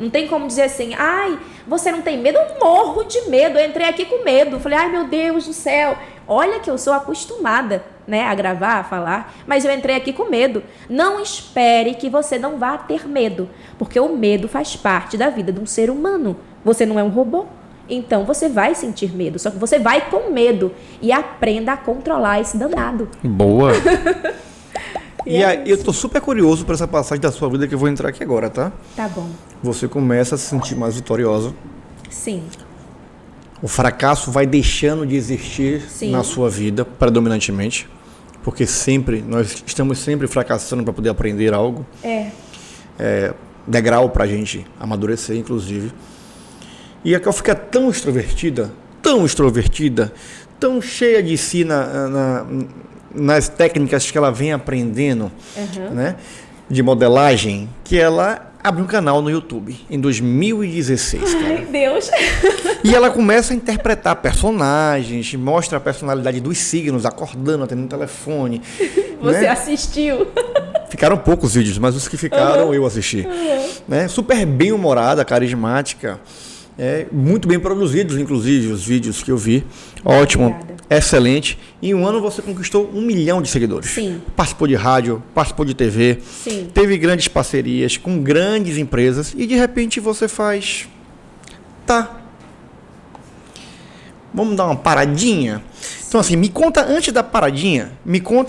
Não tem como dizer assim, ai, você não tem medo? Eu morro de medo, eu entrei aqui com medo. Falei, ai meu Deus do céu. Olha que eu sou acostumada, né, a gravar, a falar, mas eu entrei aqui com medo. Não espere que você não vá ter medo, porque o medo faz parte da vida de um ser humano. Você não é um robô. Então, você vai sentir medo, só que você vai com medo e aprenda a controlar esse danado. Boa! E aí, eu tô super curioso para essa passagem da sua vida que eu vou entrar aqui agora, tá? Tá bom. Você começa a se sentir mais vitoriosa. Sim. O fracasso vai deixando de existir Sim. na sua vida, predominantemente. Porque nós estamos sempre fracassando para poder aprender algo. Degrau para a gente amadurecer, inclusive. E a Cal fica tão extrovertida, tão cheia de si nas técnicas que ela vem aprendendo, né, de modelagem, que ela abre um canal no YouTube em 2016. Ai, Deus! E ela começa a interpretar personagens, mostra a personalidade dos signos, acordando, atendendo o telefone. Você né? assistiu? Ficaram poucos vídeos, mas os que ficaram eu assisti. Né? Super bem humorada, carismática. Muito bem produzidos, inclusive, os vídeos que eu vi. Ótimo, Obrigada. Excelente. Em um ano você conquistou 1 milhão de seguidores. Sim. Participou de rádio, participou de TV. Sim. Teve grandes parcerias com grandes empresas. E de repente você faz... Tá. Vamos dar uma paradinha? Então assim, me conta, antes da paradinha,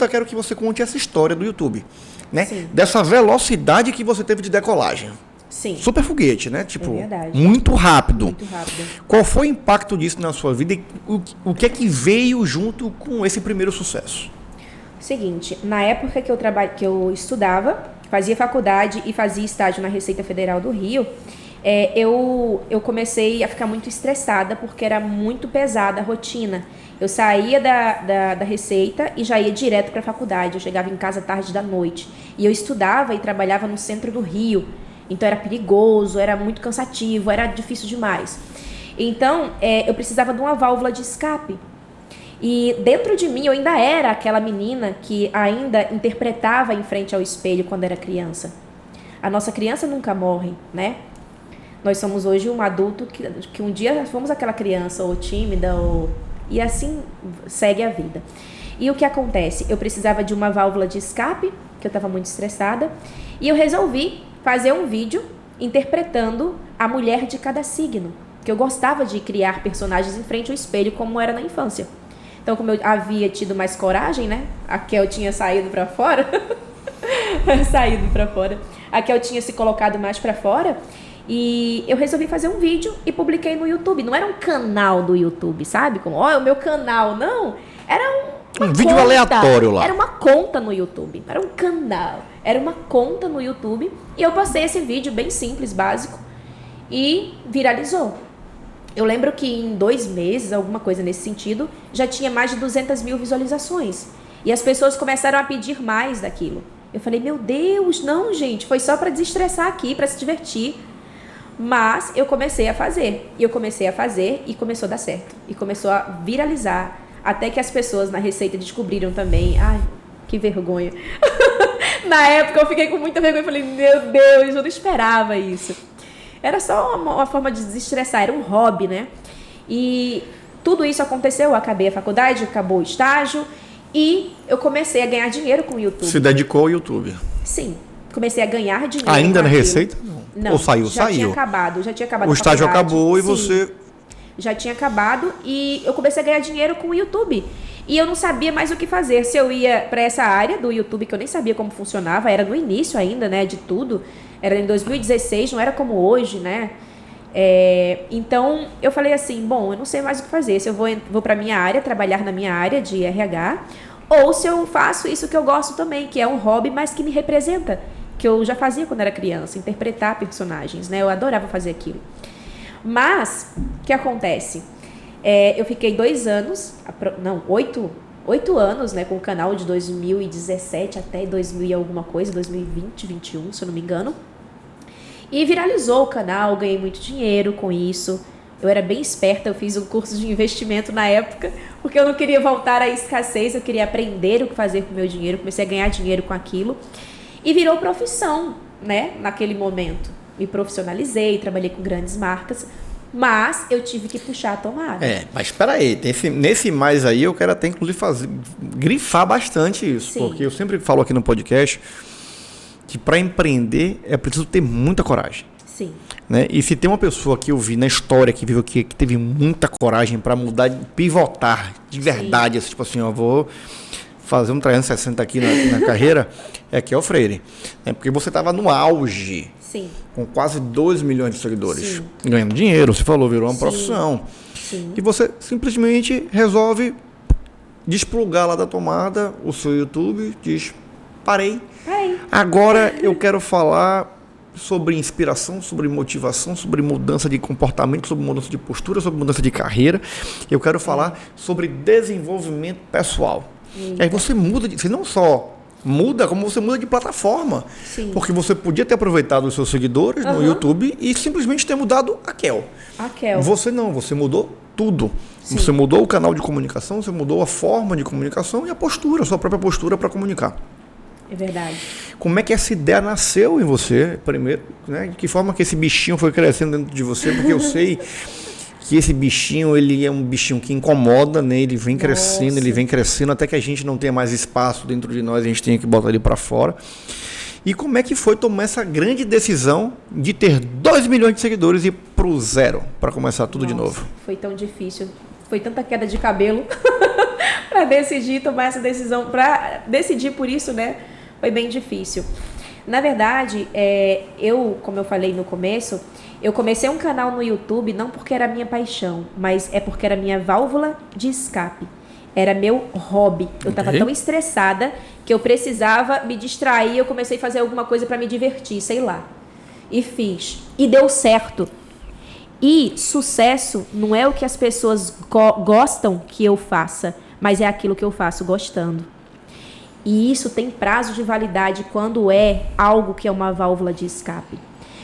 quero que você conte essa história do YouTube. Né? Dessa velocidade que você teve de decolagem. Sim. Super foguete, né? Tipo, verdade. muito rápido. Muito rápido. Qual foi o impacto disso na sua vida e o que é que veio junto com esse primeiro sucesso? Seguinte, na época que eu estudava, fazia faculdade e fazia estágio na Receita Federal do Rio, eu comecei a ficar muito estressada porque era muito pesada a rotina. Eu saía da Receita e já ia direto para a faculdade. Eu chegava em casa tarde da noite. E eu estudava e trabalhava no centro do Rio. Então era perigoso, era muito cansativo, era difícil demais. Então eu precisava de uma válvula de escape. E dentro de mim eu ainda era aquela menina que ainda interpretava em frente ao espelho quando era criança. A nossa criança nunca morre, né? Nós somos hoje um adulto que um dia fomos aquela criança ou tímida, e assim segue a vida. E o que acontece? Eu precisava de uma válvula de escape, que eu estava muito estressada, e eu resolvi fazer um vídeo interpretando a mulher de cada signo, que eu gostava de criar personagens em frente ao espelho como era na infância. Então, como eu havia tido mais coragem, né? A Kel tinha saído para fora. A Kel tinha se colocado mais para fora. E eu resolvi fazer um vídeo e publiquei no YouTube. Não era um canal do YouTube, sabe? Como, é o meu canal. Não. Era um vídeo aleatório lá. Era uma conta no YouTube. Era um canal. Era uma conta no YouTube. E eu postei esse vídeo bem simples, básico. E viralizou. Eu lembro que em 2 meses, alguma coisa nesse sentido, já tinha mais de 200 mil visualizações. E as pessoas começaram a pedir mais daquilo. Eu falei, meu Deus, não, gente. Foi só para desestressar aqui, para se divertir. Mas eu comecei a fazer. E eu comecei a fazer e começou a dar certo. E começou a viralizar. Até que as pessoas na Receita descobriram também. Ai, que vergonha. Na época eu fiquei com muita vergonha. Falei, meu Deus, eu não esperava isso. Era só uma forma de desestressar. Era um hobby, né? E tudo isso aconteceu. Eu acabei a faculdade, acabou o estágio. E eu comecei a ganhar dinheiro com o YouTube. Se dedicou ao YouTube? Sim. Comecei a ganhar dinheiro. Ainda na Receita? Não. Ou saiu? Já Saiu. já tinha acabado O a estágio faculdade. acabou e Sim. você... Já tinha acabado e eu comecei a ganhar dinheiro com o YouTube. E eu não sabia mais o que fazer. Se eu ia para essa área do YouTube, que eu nem sabia como funcionava, era no início ainda, né, de tudo. Era em 2016, não era como hoje, né? Então, eu falei assim, bom, eu não sei mais o que fazer. Se eu vou para minha área, trabalhar na minha área de RH, ou se eu faço isso que eu gosto também, que é um hobby, mas que me representa, que eu já fazia quando era criança, interpretar personagens, né? Eu adorava fazer aquilo. Mas, o que acontece? Eu fiquei 8 anos, né, com o canal de 2017 até 2000 e alguma coisa, 2020, 2021, se eu não me engano. E viralizou o canal, ganhei muito dinheiro com isso. Eu era bem esperta, eu fiz um curso de investimento na época, porque eu não queria voltar à escassez, eu queria aprender o que fazer com o meu dinheiro, comecei a ganhar dinheiro com aquilo. E virou profissão, né, naquele momento. Me profissionalizei, trabalhei com grandes marcas, mas eu tive que puxar a tomada. Mas espera aí, nesse mais aí eu quero até inclusive grifar bastante isso. Sim. Porque eu sempre falo aqui no podcast que para empreender é preciso ter muita coragem. Sim. Né? E se tem uma pessoa que eu vi na história que viu que teve muita coragem para mudar, pivotar de verdade, assim, tipo assim, eu vou fazer um 360 aqui na carreira, que é o Freire. Porque você estava no auge. Sim. Com quase 2 milhões de seguidores. Sim. Ganhando dinheiro, você falou, virou uma profissão. Sim. E você simplesmente resolve desplugar lá da tomada o seu YouTube, diz, parei. Agora eu quero falar sobre inspiração, sobre motivação, sobre mudança de comportamento, sobre mudança de postura, sobre mudança de carreira. Eu quero falar sobre desenvolvimento pessoal. E aí você muda, você não só muda, como você muda de plataforma. Sim. Porque você podia ter aproveitado os seus seguidores no YouTube e simplesmente ter mudado a Kel. Você não, você mudou tudo. Sim. Você mudou o canal de comunicação, você mudou a forma de comunicação e a postura, a sua própria postura para comunicar. É verdade. Como é que essa ideia nasceu em você, primeiro, né? De que forma que esse bichinho foi crescendo dentro de você? Porque eu sei que esse bichinho, ele é um bichinho que incomoda, né? Ele vem crescendo, até que a gente não tenha mais espaço dentro de nós, a gente tem que botar ele para fora. E como é que foi tomar essa grande decisão de ter 2 milhões de seguidores e ir pro zero, para começar tudo de novo? Foi tão difícil, foi tanta queda de cabelo para tomar essa decisão, para decidir por isso, né? Foi bem difícil. Na verdade, como eu falei no começo, eu comecei um canal no YouTube não porque era minha paixão, mas é porque era minha válvula de escape. Era meu hobby. Eu estava tão estressada que eu precisava me distrair. Eu comecei a fazer alguma coisa para me divertir, sei lá. E fiz. E deu certo. E sucesso não é o que as pessoas gostam que eu faça, mas é aquilo que eu faço gostando. E isso tem prazo de validade quando é algo que é uma válvula de escape.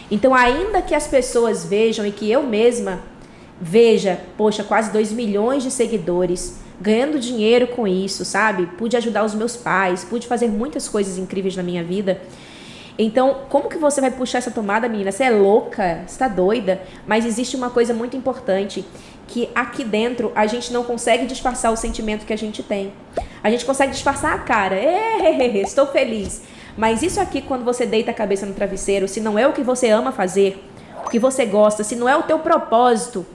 Então, ainda que as pessoas vejam e que eu mesma veja, poxa, quase 2 milhões de seguidores, ganhando dinheiro com isso, sabe? Pude ajudar os meus pais, pude fazer muitas coisas incríveis na minha vida. Então, como que você vai puxar essa tomada, menina? Você é louca? Você tá doida? Mas existe uma coisa muito importante, que aqui dentro a gente não consegue disfarçar o sentimento que a gente tem. A gente consegue disfarçar a cara. Estou feliz. Mas isso aqui, quando você deita a cabeça no travesseiro, se não é o que você ama fazer, o que você gosta, se não é o teu propósito,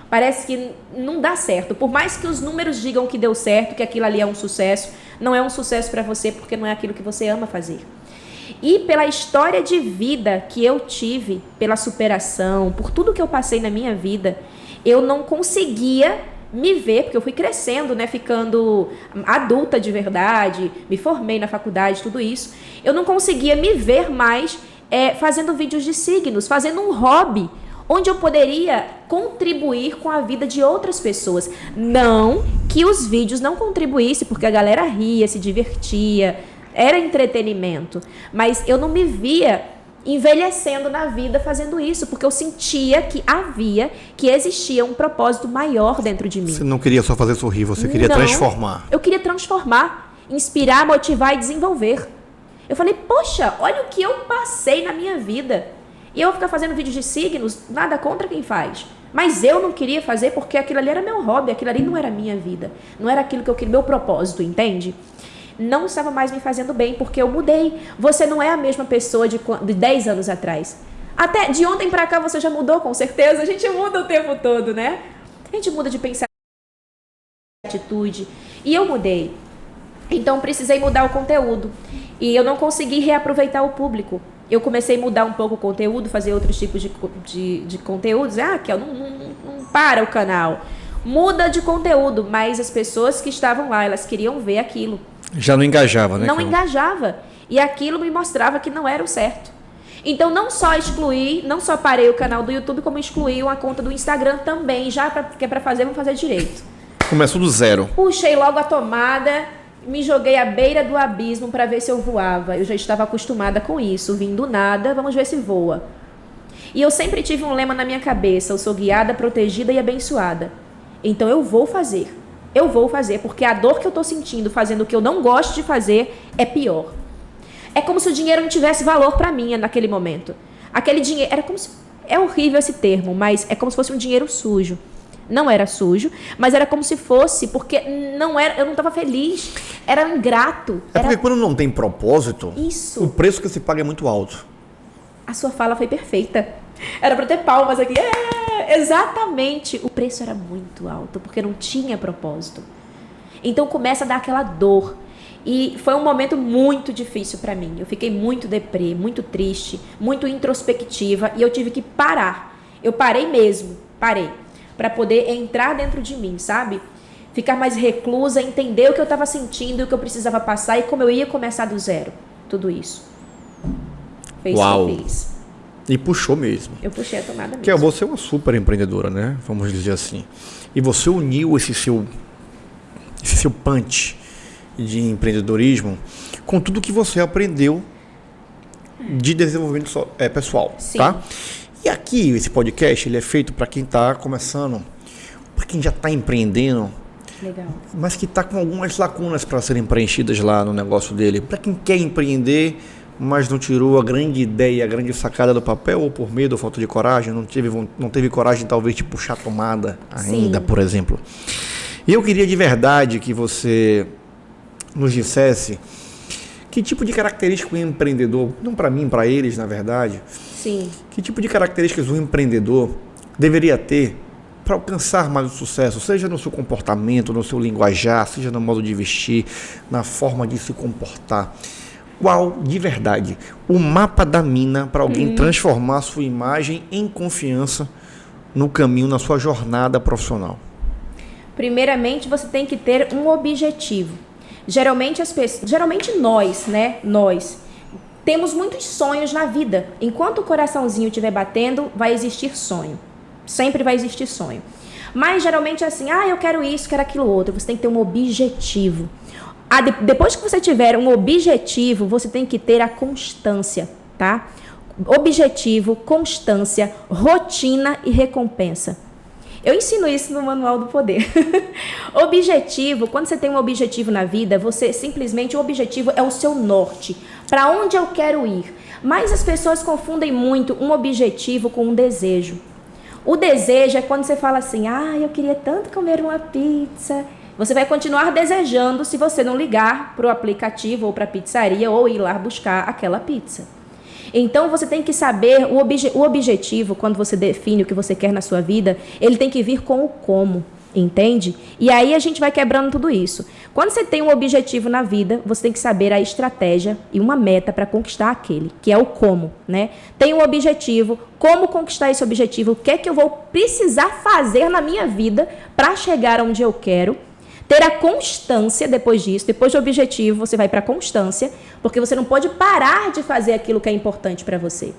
parece que não dá certo. Por mais que os números digam que deu certo, que aquilo ali é um sucesso, não é um sucesso para você porque não é aquilo que você ama fazer. E pela história de vida que eu tive, pela superação, por tudo que eu passei na minha vida, eu não conseguia me ver, porque eu fui crescendo, né, ficando adulta de verdade, me formei na faculdade, tudo isso. Eu não conseguia me ver mais fazendo vídeos de signos, fazendo um hobby, onde eu poderia contribuir com a vida de outras pessoas. Não que os vídeos não contribuíssem, porque a galera ria, se divertia, era entretenimento. Mas eu não me via envelhecendo na vida fazendo isso, porque eu sentia que existia um propósito maior dentro de mim. Você não queria só fazer sorrir, você queria transformar. Eu queria transformar, inspirar, motivar e desenvolver. Eu falei, poxa, olha o que eu passei na minha vida. E eu vou ficar fazendo vídeos de signos, nada contra quem faz. Mas eu não queria fazer porque aquilo ali era meu hobby, aquilo ali não era minha vida. Não era aquilo que eu queria, meu propósito, entende? Não estava mais me fazendo bem porque eu mudei. Você não é a mesma pessoa de 10 anos atrás. Até de ontem pra cá você já mudou, com certeza. A gente muda o tempo todo, né? A gente muda de pensar, atitude. E eu mudei. Então precisei mudar o conteúdo. E eu não consegui reaproveitar o público. Eu comecei a mudar um pouco o conteúdo, fazer outros tipos de conteúdos. Que não para o canal. Muda de conteúdo, mas as pessoas que estavam lá, elas queriam ver aquilo. Já não engajava, né? Não engajava. E aquilo me mostrava que não era o certo. Então, não só parei o canal do YouTube, como excluí uma conta do Instagram também, já que é pra fazer, vamos fazer direito. Começou do zero. Puxei logo a tomada, me joguei à beira do abismo para ver se eu voava. Eu já estava acostumada com isso, vim do nada, vamos ver se voa. E eu sempre tive um lema na minha cabeça: eu sou guiada, protegida e abençoada. Então eu vou fazer, porque a dor que eu tô sentindo fazendo o que eu não gosto de fazer é pior. É como se o dinheiro não tivesse valor para mim naquele momento. Aquele dinheiro, é horrível esse termo, mas é como se fosse um dinheiro sujo. Não era sujo, mas era como se fosse, porque não era, eu não estava feliz, era ingrato. Porque quando não tem propósito, isso, o preço que se paga é muito alto. A sua fala foi perfeita. Era para ter palmas aqui. Exatamente. O preço era muito alto, porque não tinha propósito. Então começa a dar aquela dor. E foi um momento muito difícil para mim. Eu fiquei muito deprê, muito triste, muito introspectiva, e eu tive que parar. Eu parei mesmo, para poder entrar dentro de mim, sabe? Ficar mais reclusa, entender o que eu estava sentindo, o que eu precisava passar e como eu ia começar do zero. Tudo isso. Foi isso que eu fiz. E puxou mesmo. Eu puxei a tomada mesmo. Que você é uma super empreendedora, né? Vamos dizer assim. E você uniu esse seu punch de empreendedorismo com tudo que você aprendeu de desenvolvimento pessoal. Sim. Tá? E aqui, esse podcast, ele é feito para quem está começando, para quem já está empreendendo. Legal. Mas que está com algumas lacunas para serem preenchidas lá no negócio dele. Para quem quer empreender, mas não tirou a grande ideia, a grande sacada do papel, ou por medo ou falta de coragem, não teve coragem talvez de puxar a tomada ainda, Sim. por exemplo. E eu queria de verdade que você nos dissesse que tipo de característica um empreendedor, não para mim, para eles na verdade, Sim. que tipo de características um empreendedor deveria ter para alcançar mais o sucesso, seja no seu comportamento, no seu linguajar, seja no modo de vestir, na forma de se comportar. Qual, de verdade, o mapa da mina para alguém transformar a sua imagem em confiança no caminho, na sua jornada profissional? Primeiramente, você tem que ter um objetivo. Geralmente nós, né? Nós temos muitos sonhos na vida. Enquanto o coraçãozinho estiver batendo, vai existir sonho. Sempre vai existir sonho. Mas geralmente é assim, eu quero isso, quero aquilo outro. Você tem que ter um objetivo. Depois que você tiver um objetivo, você tem que ter a constância, tá? Objetivo, constância, rotina e recompensa. Eu ensino isso no Manual do Poder. Objetivo, quando você tem um objetivo na vida, o objetivo é o seu norte. Para onde eu quero ir? Mas as pessoas confundem muito um objetivo com um desejo. O desejo é quando você fala assim, eu queria tanto comer uma pizza. Você vai continuar desejando se você não ligar para o aplicativo ou para a pizzaria ou ir lá buscar aquela pizza. Então, você tem que saber o objetivo, quando você define o que você quer na sua vida, ele tem que vir com o como, entende? E aí a gente vai quebrando tudo isso. Quando você tem um objetivo na vida, você tem que saber a estratégia e uma meta para conquistar aquele, que é o como, né? Tem um objetivo, como conquistar esse objetivo, o que é que eu vou precisar fazer na minha vida para chegar onde eu quero. Ter a constância depois disso, depois do objetivo, você vai para a constância, porque você não pode parar de fazer aquilo que é importante para você.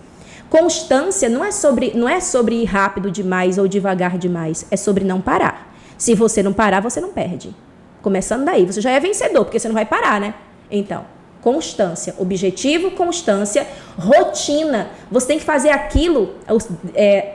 Constância não é sobre ir rápido demais ou devagar demais, é sobre não parar. Se você não parar, você não perde. Começando daí, você já é vencedor, porque você não vai parar, né? Então, constância, objetivo, constância, rotina. Você tem que fazer aquilo,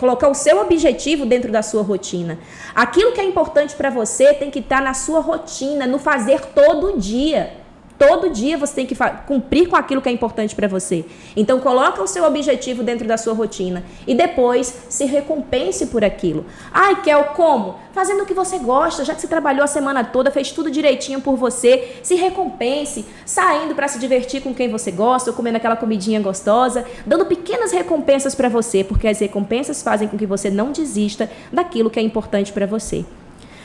colocar o seu objetivo dentro da sua rotina. Aquilo que é importante para você tem que estar na sua rotina, no fazer todo dia. todo dia você tem que cumprir com aquilo que é importante para você. Então, coloca o seu objetivo dentro da sua rotina e depois se recompense por aquilo. Ai, Kel, como? Fazendo o que você gosta, já que você trabalhou a semana toda, fez tudo direitinho por você, se recompense, saindo para se divertir com quem você gosta, ou comendo aquela comidinha gostosa, dando pequenas recompensas para você, porque as recompensas fazem com que você não desista daquilo que é importante para você.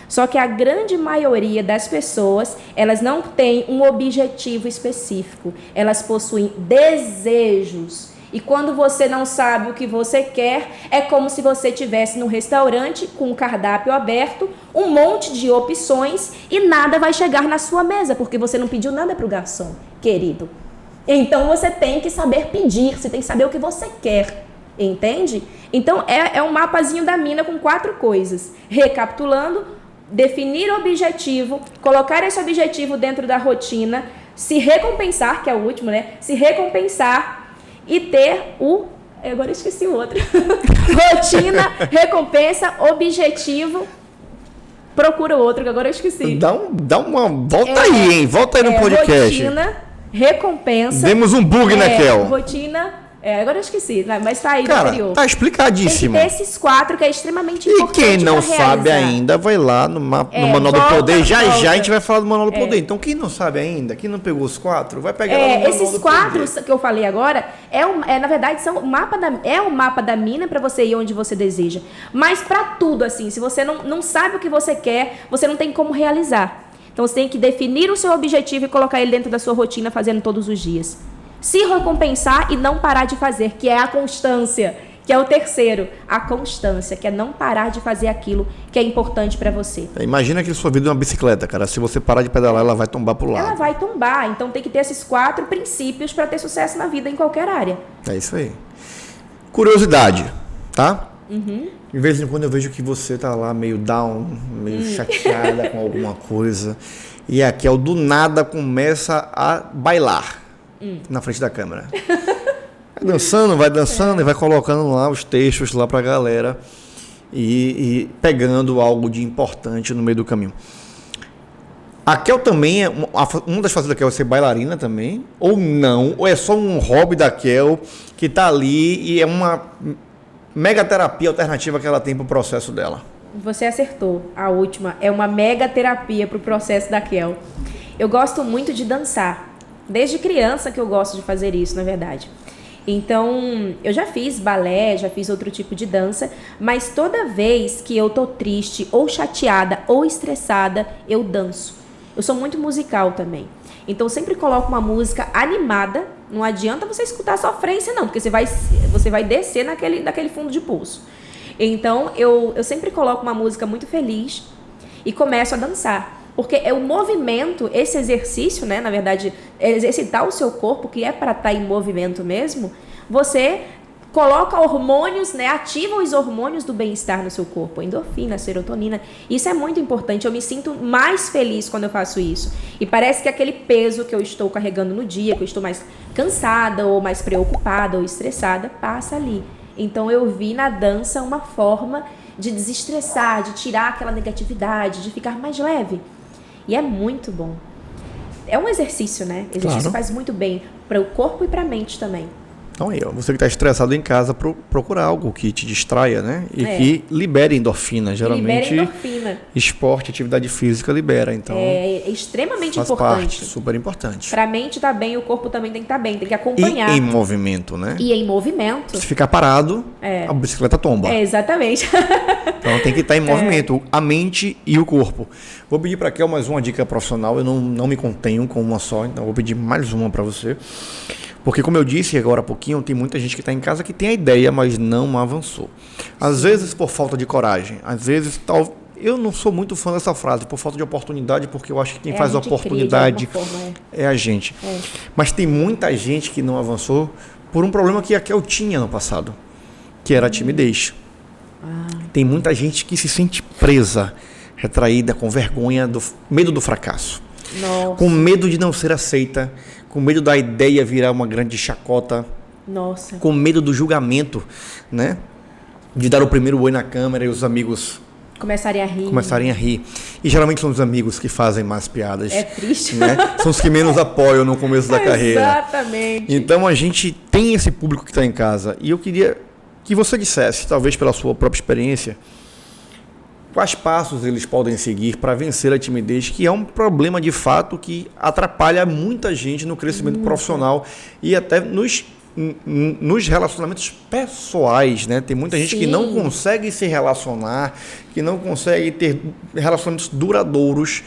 Só que a grande maioria das pessoas, elas não têm um objetivo específico. Elas possuem desejos. E quando você não sabe o que você quer, é como se você estivesse num restaurante com o cardápio aberto, um monte de opções e nada vai chegar na sua mesa, porque você não pediu nada para o garçom, querido. Então você tem que saber pedir, você tem que saber o que você quer. Entende? Então é um mapazinho da mina com 4 coisas. Recapitulando: definir o objetivo, colocar esse objetivo dentro da rotina, se recompensar, que é o último, né? Se recompensar e ter o... Agora eu esqueci o outro. Rotina, recompensa, objetivo. Procura o outro, que agora eu esqueci. Dá uma... Volta aí, hein? Volta aí no podcast. Rotina, recompensa. Demos um bug, né, Kel? Rotina... agora eu esqueci, mas tá aí no Cara, anterior. tá explicadíssimo. Tem que ter esses 4 que é extremamente E importante. quem não sabe realizar. ainda, vai lá no Manual do volta, Poder. Já volta. a gente vai falar do Manual do Poder. Então, quem não sabe ainda, quem não pegou os 4, vai pegar lá no Manual esses do 4 Poder. que eu falei agora, na verdade, são o mapa da mina para você ir onde você deseja. Mas para tudo, assim, se você não sabe o que você quer, você não tem como realizar. Então, você tem que definir o seu objetivo e colocar ele dentro da sua rotina, fazendo todos os dias. Se recompensar e não parar de fazer, que é a constância, que é o terceiro. A constância, que é não parar de fazer aquilo que é importante para você. Imagina que sua vida é uma bicicleta, cara. Se você parar de pedalar, ela vai tombar pro lado. Ela vai tombar, então tem que ter esses 4 princípios para ter sucesso na vida em qualquer área. É isso aí. Curiosidade, tá? De vez em quando eu vejo que você tá lá meio down, meio chateada com alguma coisa. E a Kel do nada começa a bailar na frente da câmera. Vai dançando e vai colocando lá os textos lá pra galera e pegando algo de importante no meio do caminho. A Kel também uma das facetas da Kel é ser bailarina também, ou não, ou é só um hobby da Kel que tá ali e é uma mega terapia alternativa que ela tem pro processo dela. Você acertou. A última é uma mega terapia pro processo da Kel. Eu gosto muito de dançar. Desde criança que eu gosto de fazer isso, na verdade. Então, eu já fiz balé, já fiz outro tipo de dança, mas toda vez que eu tô triste, ou chateada, ou estressada, eu danço. Eu sou muito musical também. Então, eu sempre coloco uma música animada. Não adianta você escutar sofrência, não, porque você vai descer naquele fundo de pulso. Então, eu sempre coloco uma música muito feliz e começo a dançar. Porque é o movimento, esse exercício, né, na verdade, exercitar o seu corpo, que é para estar em movimento mesmo, você coloca hormônios, né, ativa os hormônios do bem-estar no seu corpo, endorfina, serotonina. Isso é muito importante, eu me sinto mais feliz quando eu faço isso. E parece que aquele peso que eu estou carregando no dia, que eu estou mais cansada, ou mais preocupada, ou estressada, passa ali. Então eu vi na dança uma forma de desestressar, de tirar aquela negatividade, de ficar mais leve. E é muito bom. É um exercício, né? Exercício faz muito bem para o corpo e para a mente também. Então aí, ó, você que está estressado em casa, procura algo que te distraia, né? E que libere endorfina. Geralmente, libere endorfina. Esporte, atividade física libera. Então, é extremamente faz importante. Parte, super importante. Para a mente estar bem, o corpo também tem que estar bem, tem que acompanhar. E em movimento, né? E em movimento. Se ficar parado, a bicicleta tomba. Exatamente. Então tem que estar em movimento, a mente e o corpo. Vou pedir para a Kel mais uma dica profissional. Eu não me contenho com uma só, então vou pedir mais uma para você. Porque, como eu disse agora há pouquinho, tem muita gente que está em casa que tem a ideia, mas não avançou. Às vezes por falta de coragem, às vezes eu não sou muito fã dessa frase, por falta de oportunidade, porque eu acho que quem faz a oportunidade é a gente. Mas tem muita gente que não avançou por um problema que a Kel tinha no passado, que era a timidez. Tem muita gente que se sente presa, retraída, com vergonha, medo do fracasso. Nossa. Com medo de não ser aceita, com medo da ideia virar uma grande chacota. Nossa. Com medo do julgamento, né? De dar o primeiro oi na câmera e os amigos Começarem a rir. Começarem a rir. E geralmente são os amigos que fazem mais piadas. É triste. Né? São os que menos apoiam no começo da carreira. Exatamente. Então a gente tem esse público que está em casa. E eu queria que você dissesse, talvez pela sua própria experiência, quais passos eles podem seguir para vencer a timidez, que é um problema de fato que atrapalha muita gente no crescimento profissional e até nos relacionamentos pessoais, né? Tem muita gente que não consegue se relacionar, que não consegue ter relacionamentos duradouros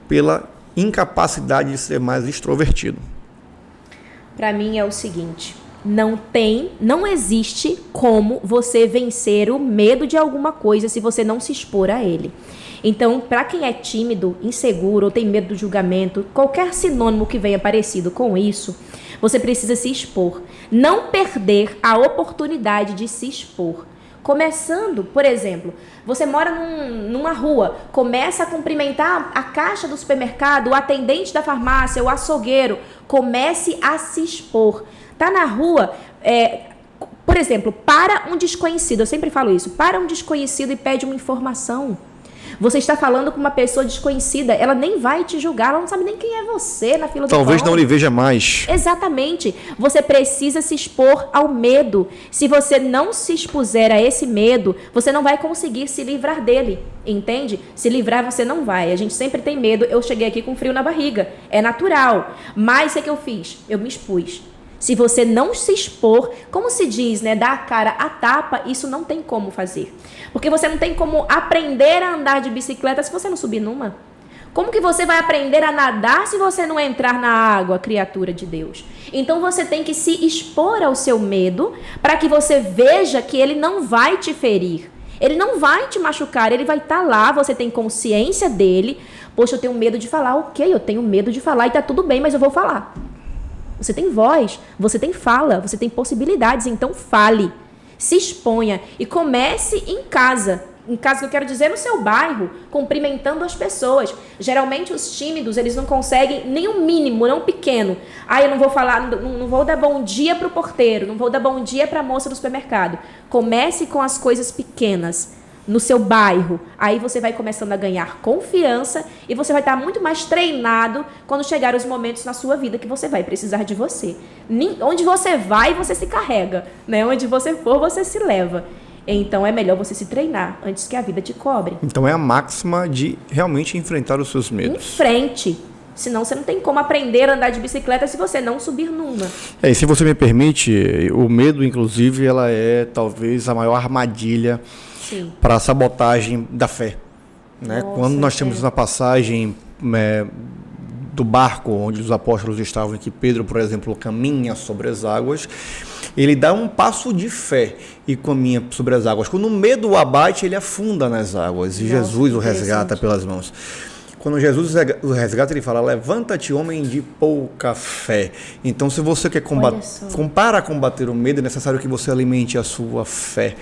pela incapacidade de ser mais extrovertido. Para mim é o seguinte, não existe como você vencer o medo de alguma coisa se você não se expor a ele. Então, para quem é tímido, inseguro ou tem medo do julgamento, qualquer sinônimo que venha parecido com isso, você precisa se expor. Não perder a oportunidade de se expor. Começando, por exemplo, você mora numa rua, começa a cumprimentar a caixa do supermercado, o atendente da farmácia, o açougueiro. Comece a se expor. Tá na rua, por exemplo, para um desconhecido, eu sempre falo isso, para um desconhecido e pede uma informação. Você está falando com uma pessoa desconhecida, ela nem vai te julgar, ela não sabe nem quem é você na fila do pão. Talvez não lhe veja mais. Exatamente. Você precisa se expor ao medo. Se você não se expuser a esse medo, você não vai conseguir se livrar dele, entende? Se livrar você não vai. A gente sempre tem medo. Eu cheguei aqui com frio na barriga. É natural. Mas o que eu fiz? Eu me expus. Se você não se expor, como se diz, né, dar a cara a tapa, isso não tem como fazer. Porque você não tem como aprender a andar de bicicleta se você não subir numa. Como que você vai aprender a nadar se você não entrar na água, criatura de Deus? Então você tem que se expor ao seu medo para que você veja que ele não vai te ferir. Ele não vai te machucar, ele vai estar lá, você tem consciência dele. Poxa, eu tenho medo de falar. Ok, eu tenho medo de falar e tá tudo bem, mas eu vou falar. Você tem voz, você tem fala, você tem possibilidades, então fale, se exponha e comece em casa. Em casa que eu quero dizer no seu bairro, cumprimentando as pessoas. Geralmente os tímidos, eles não conseguem nem um mínimo, não um pequeno. Eu não vou falar, não vou dar bom dia para o porteiro, não vou dar bom dia para a moça do supermercado. Comece com as coisas pequenas. No seu bairro, aí você vai começando a ganhar confiança e você vai estar muito mais treinado quando chegar os momentos na sua vida que você vai precisar de você. Onde você vai, você se carrega, né? Onde você for, você se leva. Então é melhor você se treinar antes que a vida te cobre. Então é a máxima de realmente enfrentar os seus medos. Enfrente. Senão você não tem como aprender a andar de bicicleta se você não subir numa. E se você me permite, o medo, inclusive, ela é talvez a maior armadilha para a sabotagem da fé. Né? Nossa, quando nós temos uma passagem do barco onde os apóstolos estavam, em que Pedro, por exemplo, caminha sobre as águas, ele dá um passo de fé e caminha sobre as águas. Quando o medo o abate, ele afunda nas águas e Jesus o resgata pelas mãos. Quando Jesus o resgata, ele fala: levanta-te, homem de pouca fé. Então, se você quer para combater o medo, é necessário que você alimente a sua fé.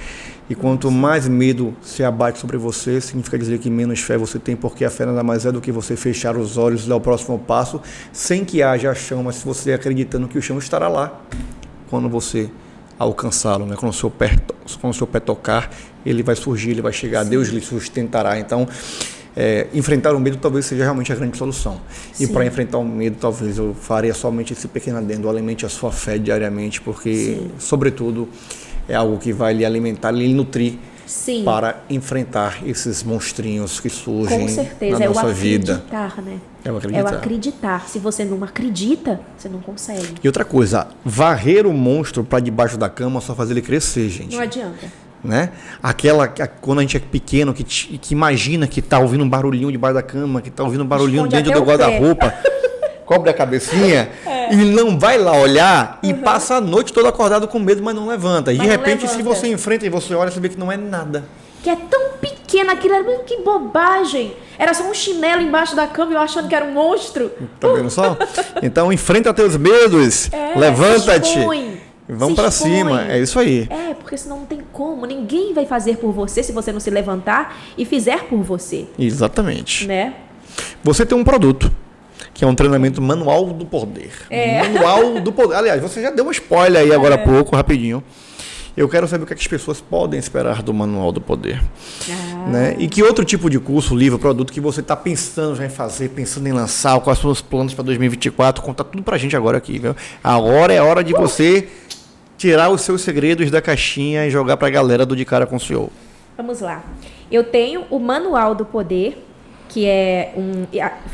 E quanto mais medo se abate sobre você, significa dizer que menos fé você tem, porque a fé nada mais é do que você fechar os olhos e dar o próximo passo, sem que haja chão, mas você acreditando que o chão estará lá quando você alcançá-lo, né? Quando o seu pé tocar, ele vai surgir, ele vai chegar, Deus lhe sustentará. Então, enfrentar o medo talvez seja realmente a grande solução. E para enfrentar o medo, talvez eu faria somente esse pequeno adendo: alimente a sua fé diariamente, porque, sobretudo, é algo que vai lhe alimentar, lhe nutrir para enfrentar esses monstrinhos que surgem na nossa vida. Né? É o acreditar. É o acreditar. Se você não acredita, você não consegue. E outra coisa, varrer o monstro para debaixo da cama só fazer ele crescer, gente. Não adianta. Né? Quando a gente é pequeno, que imagina que está ouvindo um barulhinho debaixo da cama, que está ouvindo um barulhinho dentro do guarda-roupa, cobre a cabecinha e não vai lá olhar e passa a noite toda acordado com medo, mas não levanta. E de repente, se você enfrenta e você olha, você vê que não é nada. Que é tão pequeno aquilo, que bobagem. Era só um chinelo embaixo da cama e eu achando que era um monstro. Tá vendo só? Então enfrenta teus medos, levanta-te. Vamos para cima, é isso aí. Porque senão não tem como. Ninguém vai fazer por você se você não se levantar e fizer por você. Exatamente. Né? Você tem um produto, que é um treinamento manual do poder. Manual do poder. Aliás, você já deu um spoiler aí agora há pouco, rapidinho. Eu quero saber o que as pessoas podem esperar do Manual do Poder. Né? E que outro tipo de curso, livro, produto que você está pensando já em fazer, pensando em lançar, quais são os planos para 2024? Conta tudo para a gente agora aqui. Viu? Agora é hora de você tirar os seus segredos da caixinha e jogar para a galera do De Cara com o CEO. Vamos lá. Eu tenho o Manual do Poder, que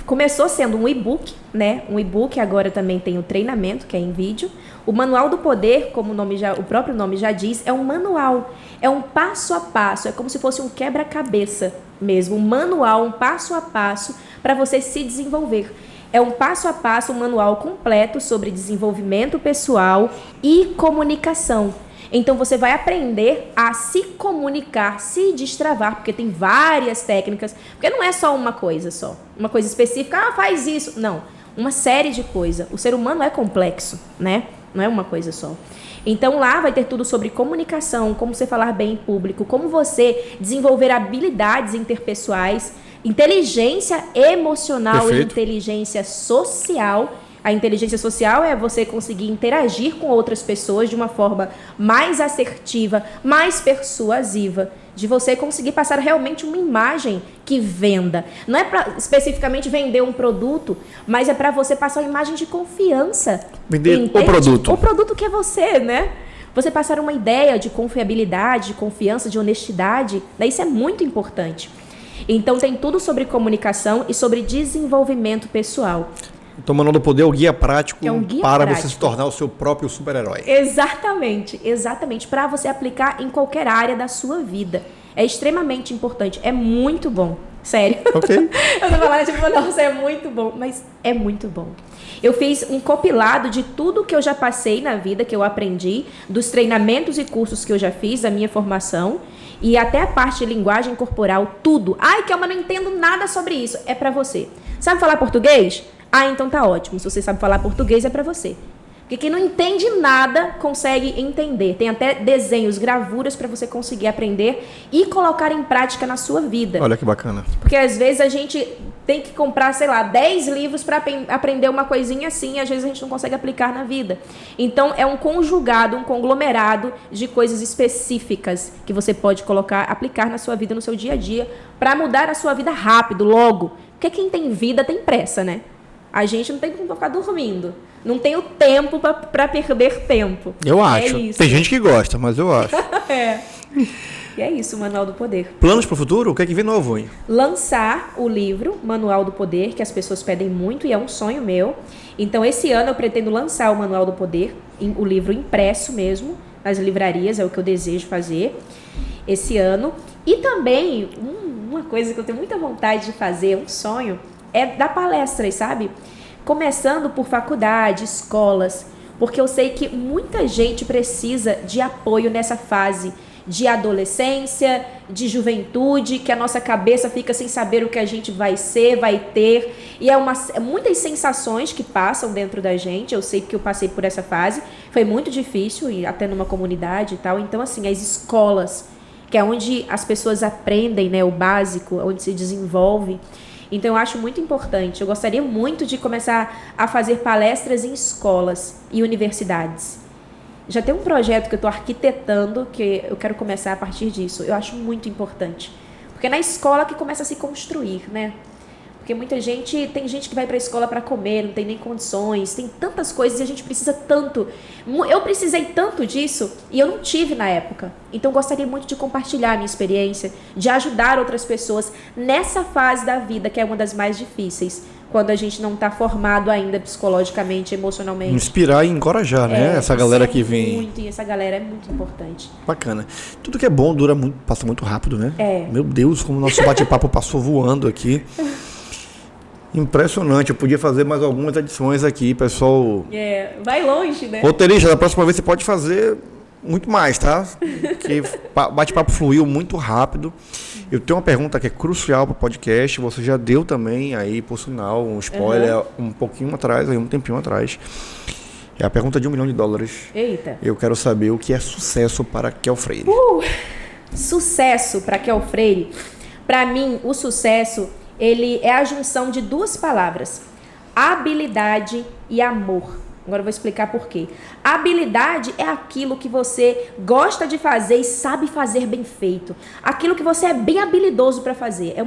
começou sendo um e-book, né? Um e-book, agora também tem o treinamento, que é em vídeo. O Manual do Poder, como o próprio nome já diz, é um manual, é um passo a passo, é como se fosse um quebra-cabeça mesmo, um manual, um passo a passo para você se desenvolver. É um passo a passo, um manual completo sobre desenvolvimento pessoal e comunicação. Então, você vai aprender a se comunicar, se destravar, porque tem várias técnicas, porque não é só uma coisa específica, faz isso. Não, uma série de coisas. O ser humano é complexo, né? Não é uma coisa só. Então, lá vai ter tudo sobre comunicação, como você falar bem em público, como você desenvolver habilidades interpessoais, inteligência emocional. Perfeito. E inteligência social. A inteligência social é você conseguir interagir com outras pessoas de uma forma mais assertiva, mais persuasiva, de você conseguir passar realmente uma imagem que venda. Não é para especificamente vender um produto, mas é para você passar uma imagem de confiança. Vender o produto. O produto que é você, né? Você passar uma ideia de confiabilidade, de confiança, de honestidade, daí isso é muito importante. Então tem tudo sobre comunicação e sobre desenvolvimento pessoal. Então, Manual do Poder é o guia prático para prático. Você se tornar o seu próprio super-herói. Exatamente. Para você aplicar em qualquer área da sua vida. É extremamente importante. É muito bom. Sério. Ok. Eu tô falando, tipo, nossa, é muito bom. Mas é muito bom. Eu fiz um compilado de tudo que eu já passei na vida, que eu aprendi, dos treinamentos e cursos que eu já fiz, da minha formação, e até a parte de linguagem corporal, tudo. Ai, Kelma, não entendo nada sobre isso. É para você. Sabe falar português? Então tá ótimo. Se você sabe falar português, é pra você. Porque quem não entende nada, consegue entender. Tem até desenhos, gravuras para você conseguir aprender e colocar em prática na sua vida. Olha que bacana. Porque às vezes a gente tem que comprar, 10 livros para aprender uma coisinha assim, e às vezes a gente não consegue aplicar na vida. Então é um conjugado, um conglomerado de coisas específicas que você pode aplicar na sua vida, no seu dia a dia, para mudar a sua vida rápido, logo. Porque quem tem vida tem pressa, né? A gente não tem como ficar dormindo. Não tem o tempo para perder tempo. Eu acho. Isso. Tem gente que gosta, mas eu acho. E é isso, o Manual do Poder. Planos para o futuro? O que é que vem novo, hein? Lançar o livro Manual do Poder, que as pessoas pedem muito e é um sonho meu. Então, esse ano eu pretendo lançar o Manual do Poder, o livro impresso mesmo, nas livrarias, é o que eu desejo fazer esse ano. E também, uma coisa que eu tenho muita vontade de fazer, um sonho, é dar palestras, sabe? Começando por faculdade, escolas, porque eu sei que muita gente precisa de apoio nessa fase de adolescência, de juventude, que a nossa cabeça fica sem saber o que a gente vai ser, vai ter, e muitas sensações que passam dentro da gente. Eu sei que eu passei por essa fase, foi muito difícil, e até numa comunidade e tal. Então, assim, as escolas, que é onde as pessoas aprendem, né, o básico, onde se desenvolve. Então, eu acho muito importante. Eu gostaria muito de começar a fazer palestras em escolas e universidades. Já tem um projeto que eu estou arquitetando, que eu quero começar a partir disso. Eu acho muito importante. Porque é na escola que começa a se construir, né? Porque tem gente que vai para a escola para comer, não tem nem condições, tem tantas coisas e a gente precisa tanto. Eu precisei tanto disso e eu não tive na época. Então, eu gostaria muito de compartilhar a minha experiência, de ajudar outras pessoas nessa fase da vida, que é uma das mais difíceis, quando a gente não está formado ainda psicologicamente, emocionalmente. Inspirar e encorajar, né? Essa galera que vem. E essa galera é muito importante. Bacana. Tudo que é bom passa muito rápido, né? Meu Deus, como o nosso bate-papo passou voando aqui. Impressionante, eu podia fazer mais algumas edições aqui, pessoal. Vai longe, né? Roteirista, da próxima vez você pode fazer muito mais, tá? Porque bate-papo fluiu muito rápido. Eu tenho uma pergunta que é crucial para o podcast, você já deu também aí, por sinal, um spoiler um pouquinho atrás, aí um tempinho atrás. É a pergunta de $1 milhão. Eita. Eu quero saber o que é sucesso para Kel Freire. Sucesso para Kel Freire. Para mim, o sucesso, ele é a junção de duas palavras: habilidade e amor. Agora eu vou explicar por quê. A habilidade é aquilo que você gosta de fazer e sabe fazer bem feito. Aquilo que você é bem habilidoso para fazer. É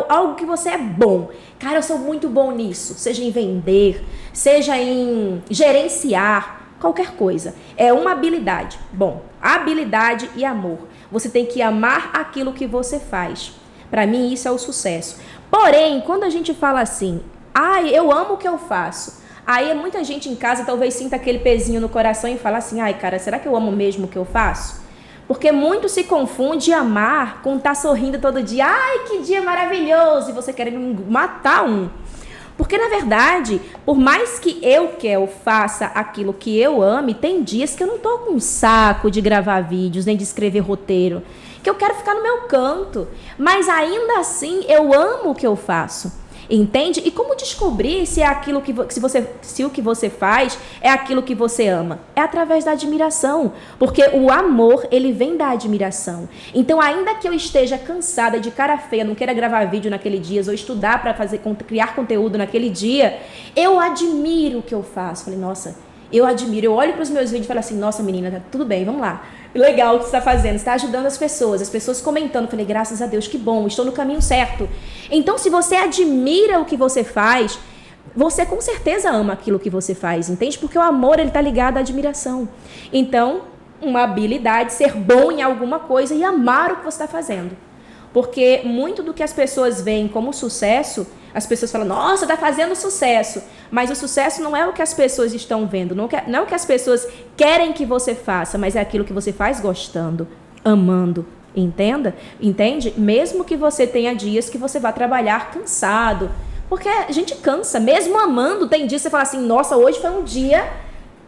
algo que você é bom. Cara, eu sou muito bom nisso. Seja em vender, seja em gerenciar, qualquer coisa. É uma habilidade. Bom, habilidade e amor. Você tem que amar aquilo que você faz. Para mim, isso é o sucesso. Porém, quando a gente fala assim, eu amo o que eu faço. Aí muita gente em casa talvez sinta aquele pezinho no coração e fala assim, cara, será que eu amo mesmo o que eu faço? Porque muito se confunde amar com estar sorrindo todo dia. Ai, que dia maravilhoso! E você querendo matar um. Porque, na verdade, por mais que eu faça aquilo que eu ame, tem dias que eu não tô com um saco de gravar vídeos, nem de escrever roteiro. Que eu quero ficar no meu canto. Mas ainda assim, eu amo o que eu faço. Entende? E como descobrir se é aquilo que se o que você faz é aquilo que você ama? É através da admiração, porque o amor, ele vem da admiração. Então, ainda que eu esteja cansada, de cara feia, não queira gravar vídeo naquele dia, ou estudar para criar conteúdo naquele dia, eu admiro o que eu faço. Falei, nossa, eu admiro. Eu olho para os meus vídeos e falo assim, nossa menina, tá tudo bem, vamos lá. Legal o que você está fazendo, você está ajudando as pessoas comentando. Falei, graças a Deus, que bom, estou no caminho certo. Então, se você admira o que você faz, você com certeza ama aquilo que você faz, entende? Porque o amor, ele está ligado à admiração. Então, uma habilidade, ser bom em alguma coisa e amar o que você está fazendo. Porque muito do que as pessoas veem como sucesso, as pessoas falam, nossa, tá fazendo sucesso. Mas o sucesso não é o que as pessoas estão vendo, não é o que as pessoas querem que você faça, mas é aquilo que você faz gostando, amando. Entende? Mesmo que você tenha dias que você vá trabalhar cansado. Porque a gente cansa, mesmo amando, tem dias que você fala assim, nossa, hoje foi um dia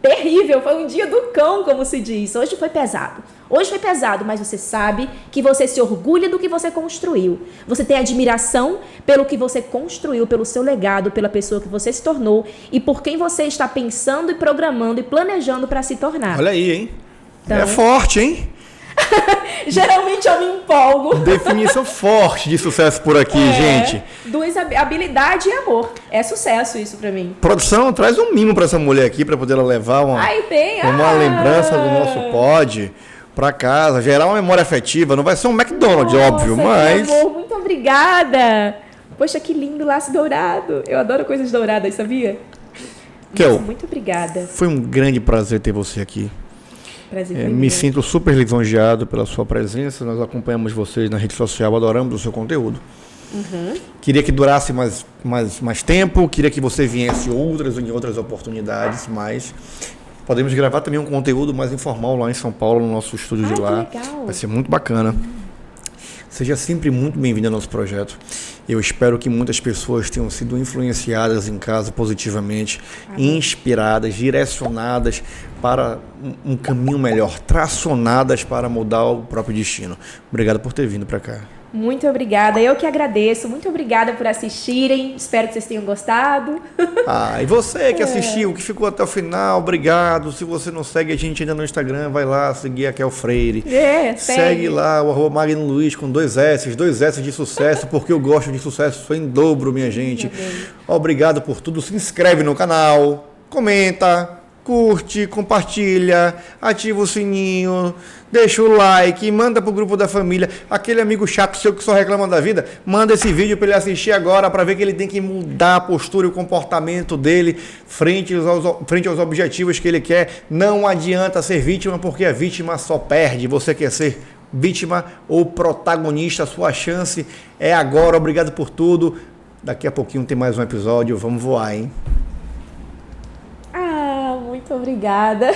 terrível, foi um dia do cão, como se diz. Hoje foi pesado, mas você sabe que você se orgulha do que você construiu. Você tem admiração pelo que você construiu, pelo seu legado, pela pessoa que você se tornou e por quem você está pensando e programando e planejando para se tornar. Olha aí, hein? Então, é forte, hein? Geralmente eu me empolgo. Definição forte de sucesso por aqui, gente. Habilidade e amor. É sucesso isso pra mim. Produção, traz um mimo pra essa mulher aqui, pra poder ela levar uma lembrança do nosso pod pra casa, gerar uma memória afetiva. Não vai ser um McDonald's, óbvio, mas... Amor, muito obrigada. Poxa, que lindo laço dourado. Eu adoro coisas douradas, sabia? Kel, muito obrigada. Foi um grande prazer ter você aqui. Me sinto super lisonjeado pela sua presença. Nós acompanhamos vocês na rede social, adoramos o seu conteúdo. Queria que durasse mais tempo, queria que você viesse em outras oportunidades, mas podemos gravar também um conteúdo mais informal lá em São Paulo, no nosso estúdio de lá. Vai ser muito bacana. Seja sempre muito bem-vindo ao nosso projeto. Eu espero que muitas pessoas tenham sido influenciadas em casa positivamente, inspiradas, direcionadas para um caminho melhor, tracionadas para mudar o próprio destino. Obrigado por ter vindo para cá. Muito obrigada, eu que agradeço. Muito obrigada por assistirem. Espero que vocês tenham gostado. E você que assistiu, que ficou até o final, obrigado. Se você não segue a gente ainda no Instagram, vai lá seguir a Kel Freire. Segue lá o @MagnoLuiz com 2 S de sucesso, porque eu gosto de sucesso em dobro, minha gente. Obrigado por tudo. Se inscreve no canal, comenta, curte, compartilha, ativa o sininho, deixa o like, manda pro grupo da família. Aquele amigo chato seu que só reclama da vida, manda esse vídeo para ele assistir agora, para ver que ele tem que mudar a postura e o comportamento dele frente aos objetivos que ele quer. Não adianta ser vítima, porque a vítima só perde. Você quer ser vítima ou protagonista? Sua chance é agora. Obrigado por tudo. Daqui a pouquinho tem mais um episódio. Vamos voar, hein? Muito obrigada.